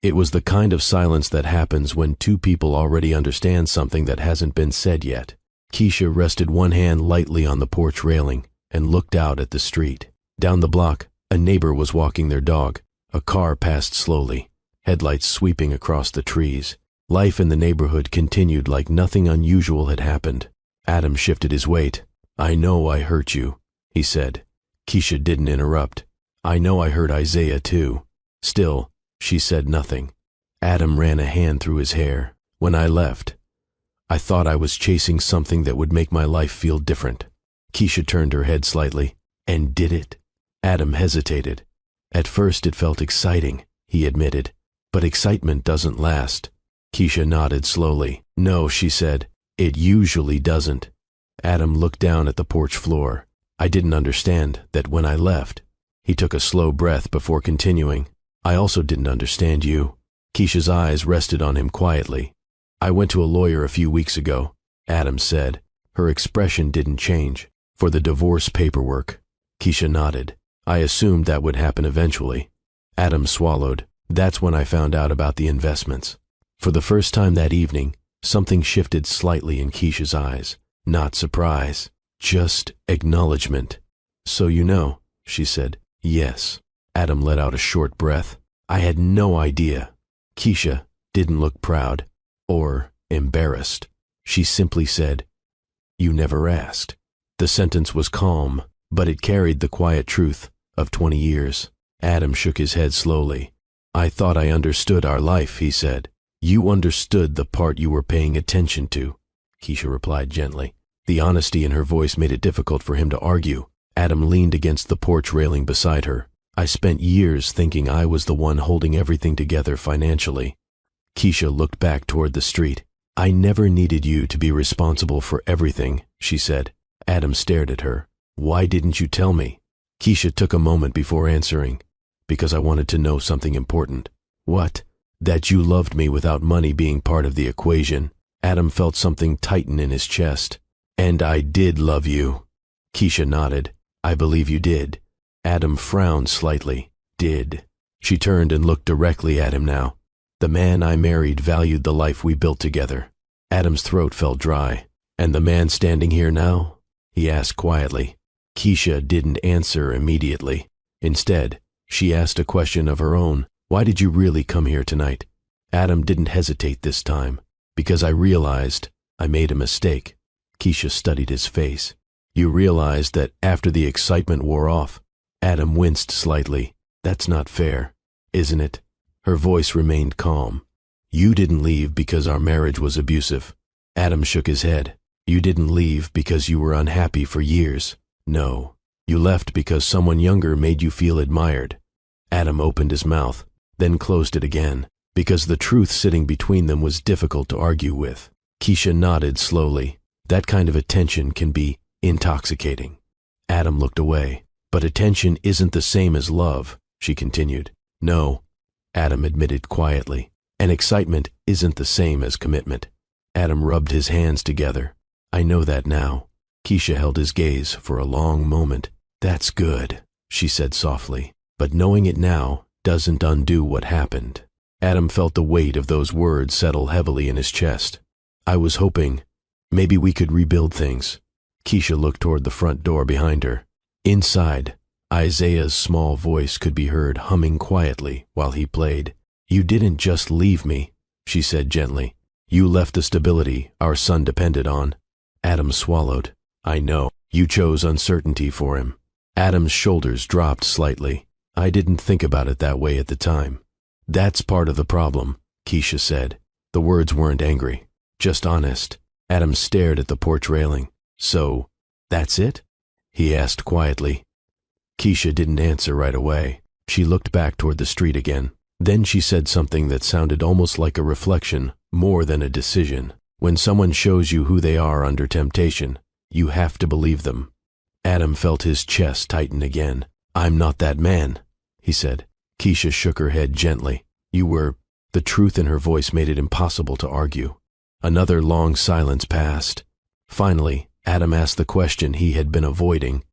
It was the kind of silence that happens when two people already understand something that hasn't been said yet. Keisha rested one hand lightly on the porch railing and looked out at the street. Down the block, a neighbor was walking their dog. A car passed slowly, headlights sweeping across the trees. Life in the neighborhood continued like nothing unusual had happened. Adam shifted his weight. I know I hurt you, he said. Keisha didn't interrupt. I know I hurt Isaiah too. Still, she said nothing. Adam ran a hand through his hair. When I left, I thought I was chasing something that would make my life feel different. Keisha turned her head slightly. And did it? Adam hesitated. At first it felt exciting, he admitted. But excitement doesn't last. Keisha nodded slowly. No, she said. It usually doesn't. Adam looked down at the porch floor. I didn't understand that when I left. He took a slow breath before continuing. I also didn't understand you. Keisha's eyes rested on him quietly. I went to a lawyer a few weeks ago, Adam said. Her expression didn't change. For the divorce paperwork. Keisha nodded. I assumed that would happen eventually. Adam swallowed. That's when I found out about the investments. For the first time that evening, something shifted slightly in Keisha's eyes. Not surprise, just acknowledgement. So you know, she said. Yes. Adam let out a short breath. I had no idea. Keisha didn't look proud or embarrassed. She simply said, You never asked. The sentence was calm, but it carried the quiet truth of 20 years. Adam shook his head slowly. I thought I understood our life, he said. You understood the part you were paying attention to, Keisha replied gently. The honesty in her voice made it difficult for him to argue. Adam leaned against the porch railing beside her. I spent years thinking I was the one holding everything together financially. Keisha looked back toward the street. I never needed you to be responsible for everything, she said. Adam stared at her. Why didn't you tell me? Keisha took a moment before answering. Because I wanted to know something important. What? That you loved me without money being part of the equation. Adam felt something tighten in his chest. And I did love you. Keisha nodded. I believe you did. Adam frowned slightly. Did. She turned and looked directly at him now. The man I married valued the life we built together. Adam's throat felt dry. And the man standing here now? He asked quietly. Keisha didn't answer immediately. Instead, she asked a question of her own. Why did you really come here tonight? Adam didn't hesitate this time. Because I realized I made a mistake. Keisha studied his face. You realized that after the excitement wore off? Adam winced slightly. That's not fair, isn't it? Her voice remained calm. You didn't leave because our marriage was abusive. Adam shook his head. You didn't leave because you were unhappy for years. No. You left because someone younger made you feel admired. Adam opened his mouth, then closed it again, because the truth sitting between them was difficult to argue with. Keisha nodded slowly. That kind of attention can be intoxicating. Adam looked away. But attention isn't the same as love, she continued. No, Adam admitted quietly. And excitement isn't the same as commitment. Adam rubbed his hands together. I know that now. Keisha held his gaze for a long moment. That's good, she said softly. But knowing it now doesn't undo what happened. Adam felt the weight of those words settle heavily in his chest. I was hoping maybe we could rebuild things. Keisha looked toward the front door behind her. Inside, Isaiah's small voice could be heard humming quietly while he played. You didn't just leave me, she said gently. You left the stability our son depended on. Adam swallowed. I know. You chose uncertainty for him. Adam's shoulders dropped slightly. I didn't think about it that way at the time. That's part of the problem, Keisha said. The words weren't angry, just honest. Adam stared at the porch railing. So, that's it? He asked quietly. Keisha didn't answer right away. She looked back toward the street again. Then she said something that sounded almost like a reflection, more than a decision. When someone shows you who they are under temptation, you have to believe them. Adam felt his chest tighten again. I'm not that man, he said. Keisha shook her head gently. You were. The truth in her voice made it impossible to argue. Another long silence passed. Finally, Adam asked the question he had been avoiding.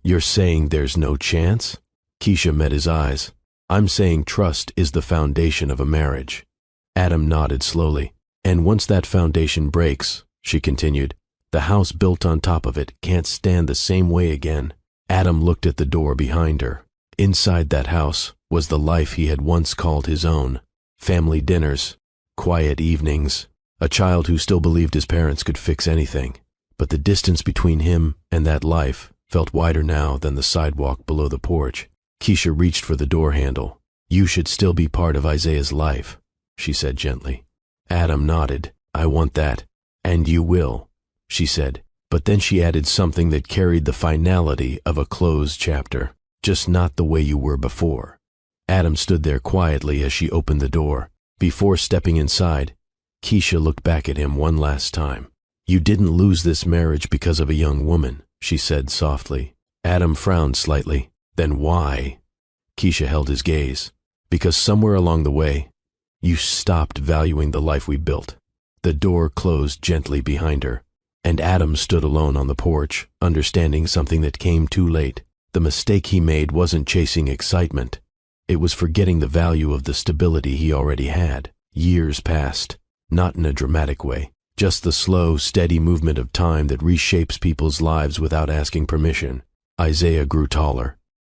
You're saying there's no chance? Keisha met his eyes. I'm saying trust is the foundation of a marriage. Adam nodded slowly. And once that foundation breaks, she continued, the house built on top of it can't stand the same way again. Adam looked at the door behind her. Inside that house was the life he had once called his own. Family dinners, quiet evenings, a child who still believed his parents could fix anything. but the distance between him and that life felt wider now than the sidewalk below the porch. Keisha reached for the door handle. "You should still be part of Isaiah's life," she said gently. Adam nodded. "I want that. And you will," she said. But then she added something that carried the finality of a closed chapter. "Just not the way you were before." Adam stood there quietly as she opened the door. Before stepping inside, Keisha looked back at him one last time. "You didn't lose this marriage because of a young woman," she said softly. Adam frowned slightly. "Then why?" Keisha held his gaze. "Because somewhere along the way, you stopped valuing the life we built." The door closed gently behind her, and Adam stood alone on the porch, understanding something that came too late. The mistake he made wasn't chasing excitement. It was forgetting the value of the stability he already had. Years passed, not in a dramatic way, just the slow, steady movement of time that reshapes people's lives without asking permission. Isaiah grew taller.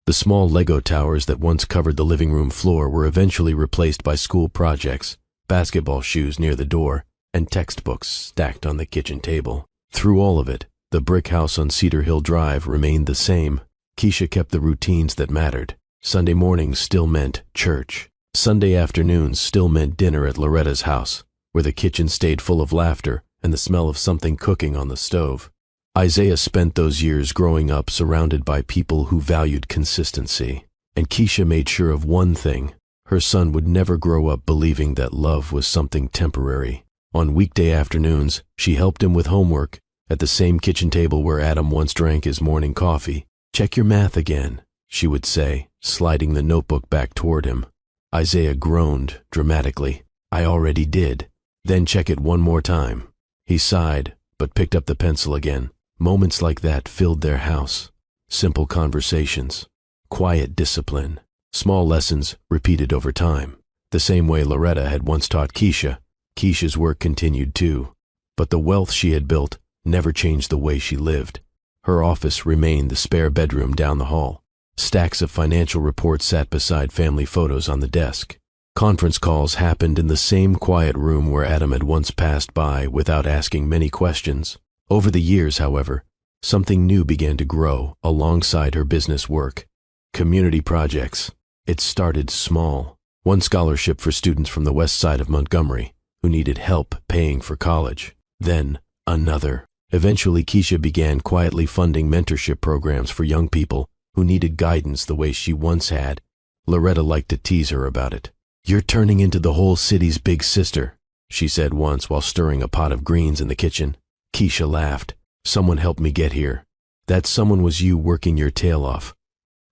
The small Lego towers that once covered the living room floor were eventually replaced by school projects, basketball shoes near the door, and textbooks stacked on the kitchen table. Through all of it, the brick house on Cedar Hill Drive remained the same. Keisha kept the routines that mattered. Sunday mornings still meant church. Sunday afternoons still meant dinner at Loretta's house, where the kitchen stayed full of laughter and the smell of something cooking on the stove. Isaiah spent those years growing up surrounded by people who valued consistency. And Keisha made sure of one thing: her son would never grow up believing that love was something temporary. On weekday afternoons, she helped him with homework at the same kitchen table where Adam once drank his morning coffee. "Check your math again," she would say, sliding the notebook back toward him. Isaiah groaned dramatically. "I already did." "Then check it one more time." He sighed, but picked up the pencil again. Moments like that filled their house. Simple conversations, quiet discipline, small lessons repeated over time. The same way Loretta had once taught Keisha. Keisha's work continued too, but the wealth she had built never changed the way she lived. Her office remained the spare bedroom down the hall. Stacks of financial reports sat beside family photos on the desk. Conference calls happened in the same quiet room where Adam had once passed by without asking many questions. Over the years, however, something new began to grow alongside her business work. Community projects. It started small. One scholarship for students from the west side of Montgomery who needed help paying for college. Then another. Eventually, Keisha began quietly funding mentorship programs for young people who needed guidance the way she once had. Loretta liked to tease her about it. "You're turning into the whole city's big sister," she said once while stirring a pot of greens in the kitchen. Keisha laughed. "Someone helped me get here." "That someone was you working your tail off,"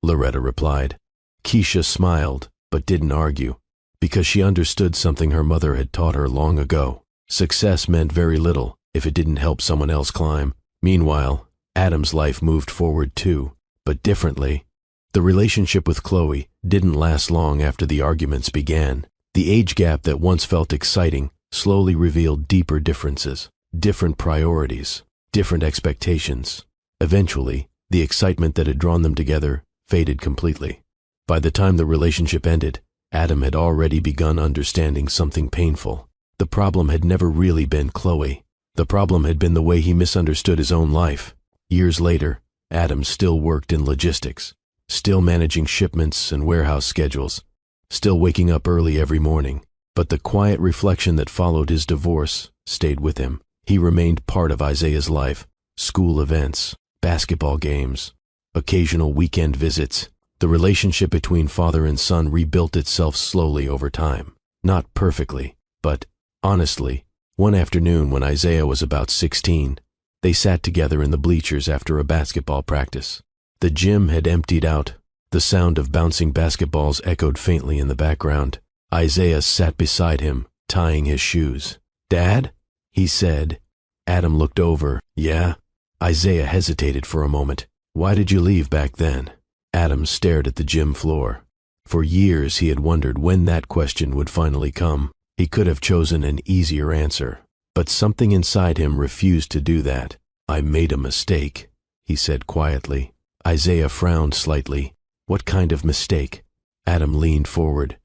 Loretta replied. Keisha smiled, but didn't argue, because she understood something her mother had taught her long ago. Success meant very little if it didn't help someone else climb. Meanwhile, Adam's life moved forward too, but differently. The relationship with Chloe didn't last long after the arguments began. The age gap that once felt exciting slowly revealed deeper differences, different priorities, different expectations. Eventually, the excitement that had drawn them together faded completely. By the time the relationship ended, Adam had already begun understanding something painful. The problem had never really been Chloe. The problem had been the way he misunderstood his own life. Years later, Adam still worked in logistics, still managing shipments and warehouse schedules, still waking up early every morning. But the quiet reflection that followed his divorce stayed with him. He remained part of Isaiah's life: school events, basketball games, occasional weekend visits. The relationship between father and son rebuilt itself slowly over time. Not perfectly, but honestly. One afternoon when Isaiah was about 16, they sat together in the bleachers after a basketball practice. The gym had emptied out. The sound of bouncing basketballs echoed faintly in the background. Isaiah sat beside him, tying his shoes. "Dad?" he said. Adam looked over. "Yeah?" Isaiah hesitated for a moment. "Why did you leave back then?" Adam stared at the gym floor. For years he had wondered when that question would finally come. He could have chosen an easier answer, but something inside him refused to do that. "I made a mistake," he said quietly. Isaiah frowned slightly. "What kind of mistake?" Adam leaned forward,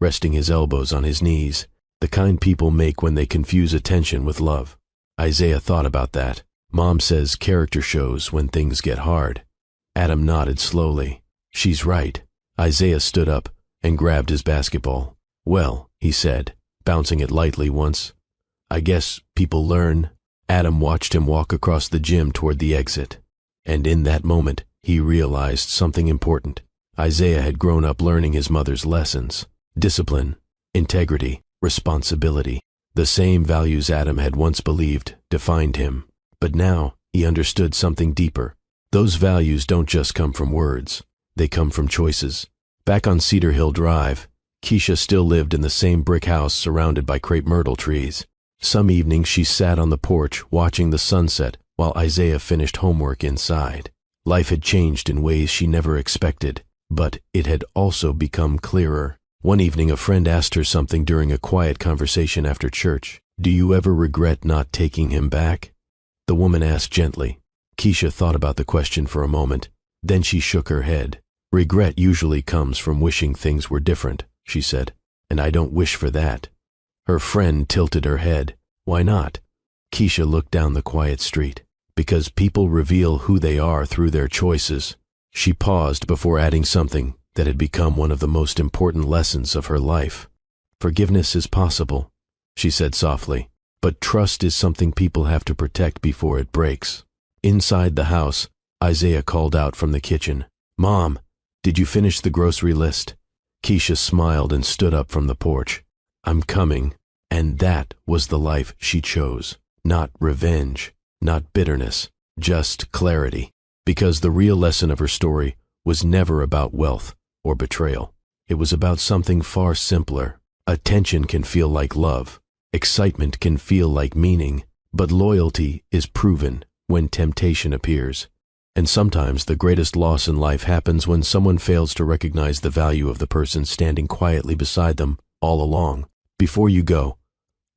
resting his elbows on his knees, the kind people make when they confuse attention with love. Isaiah thought about that. Mom says character shows when things get hard. Adam nodded slowly. She's right. Isaiah stood up and grabbed his basketball. Well, he said, bouncing it lightly once. I guess people learn. Adam watched him walk across the gym toward the exit. And in that moment, he realized something important. Isaiah had grown up learning his mother's lessons. Discipline, integrity, responsibility. The same values Adam had once believed defined him. But now, he understood something deeper. Those values don't just come from words. They come from choices. Back on Cedar Hill Drive, Keisha still lived in the same brick house surrounded by crepe myrtle trees. Some evenings she sat on the porch watching the sunset while Isaiah finished homework inside. Life had changed in ways she never expected, but it had also become clearer. One evening a friend asked her something during a quiet conversation after church. Do you ever regret not taking him back? The woman asked gently. Keisha thought about the question for a moment. Then she shook her head. Regret usually comes from wishing things were different, she said, and I don't wish for that. Her friend tilted her head. Why not? Keisha looked down the quiet street. Because people reveal who they are through their choices. She paused before adding something that had become one of the most important lessons of her life. Forgiveness is possible, she said softly, but trust is something people have to protect before it breaks. Inside the house, Isaiah called out from the kitchen. Mom, did you finish the grocery list? Keisha smiled and stood up from the porch. I'm coming. And that was the life she chose. Not revenge, not bitterness, just clarity. Because the real lesson of her story was never about wealth or betrayal. It was about something far simpler. Attention can feel like love. Excitement can feel like meaning. But loyalty is proven when temptation appears. And sometimes the greatest loss in life happens when someone fails to recognize the value of the person standing quietly beside them all along. Before you go,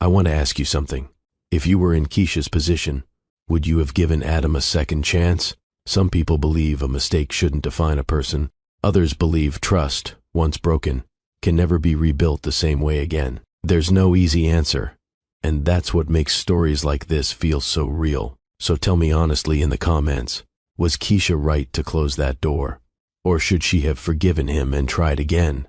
I want to ask you something. If you were in Keisha's position, would you have given Adam a second chance? Some people believe a mistake shouldn't define a person. Others believe trust, once broken, can never be rebuilt the same way again. There's no easy answer, and that's what makes stories like this feel so real. So tell me honestly in the comments, was Keisha right to close that door? Or should she have forgiven him and tried again?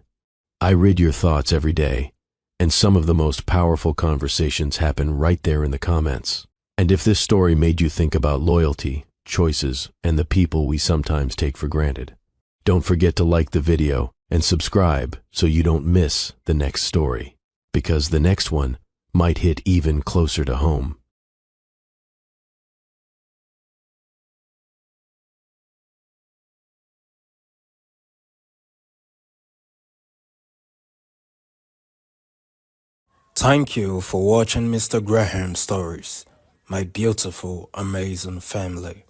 I read your thoughts every day, and some of the most powerful conversations happen right there in the comments. And if this story made you think about loyalty, choices, and the people we sometimes take for granted, don't forget to like the video and subscribe so you don't miss the next story, because the next one might hit even closer to home. Thank you for watching Mr. Graham Stories, my beautiful, amazing family.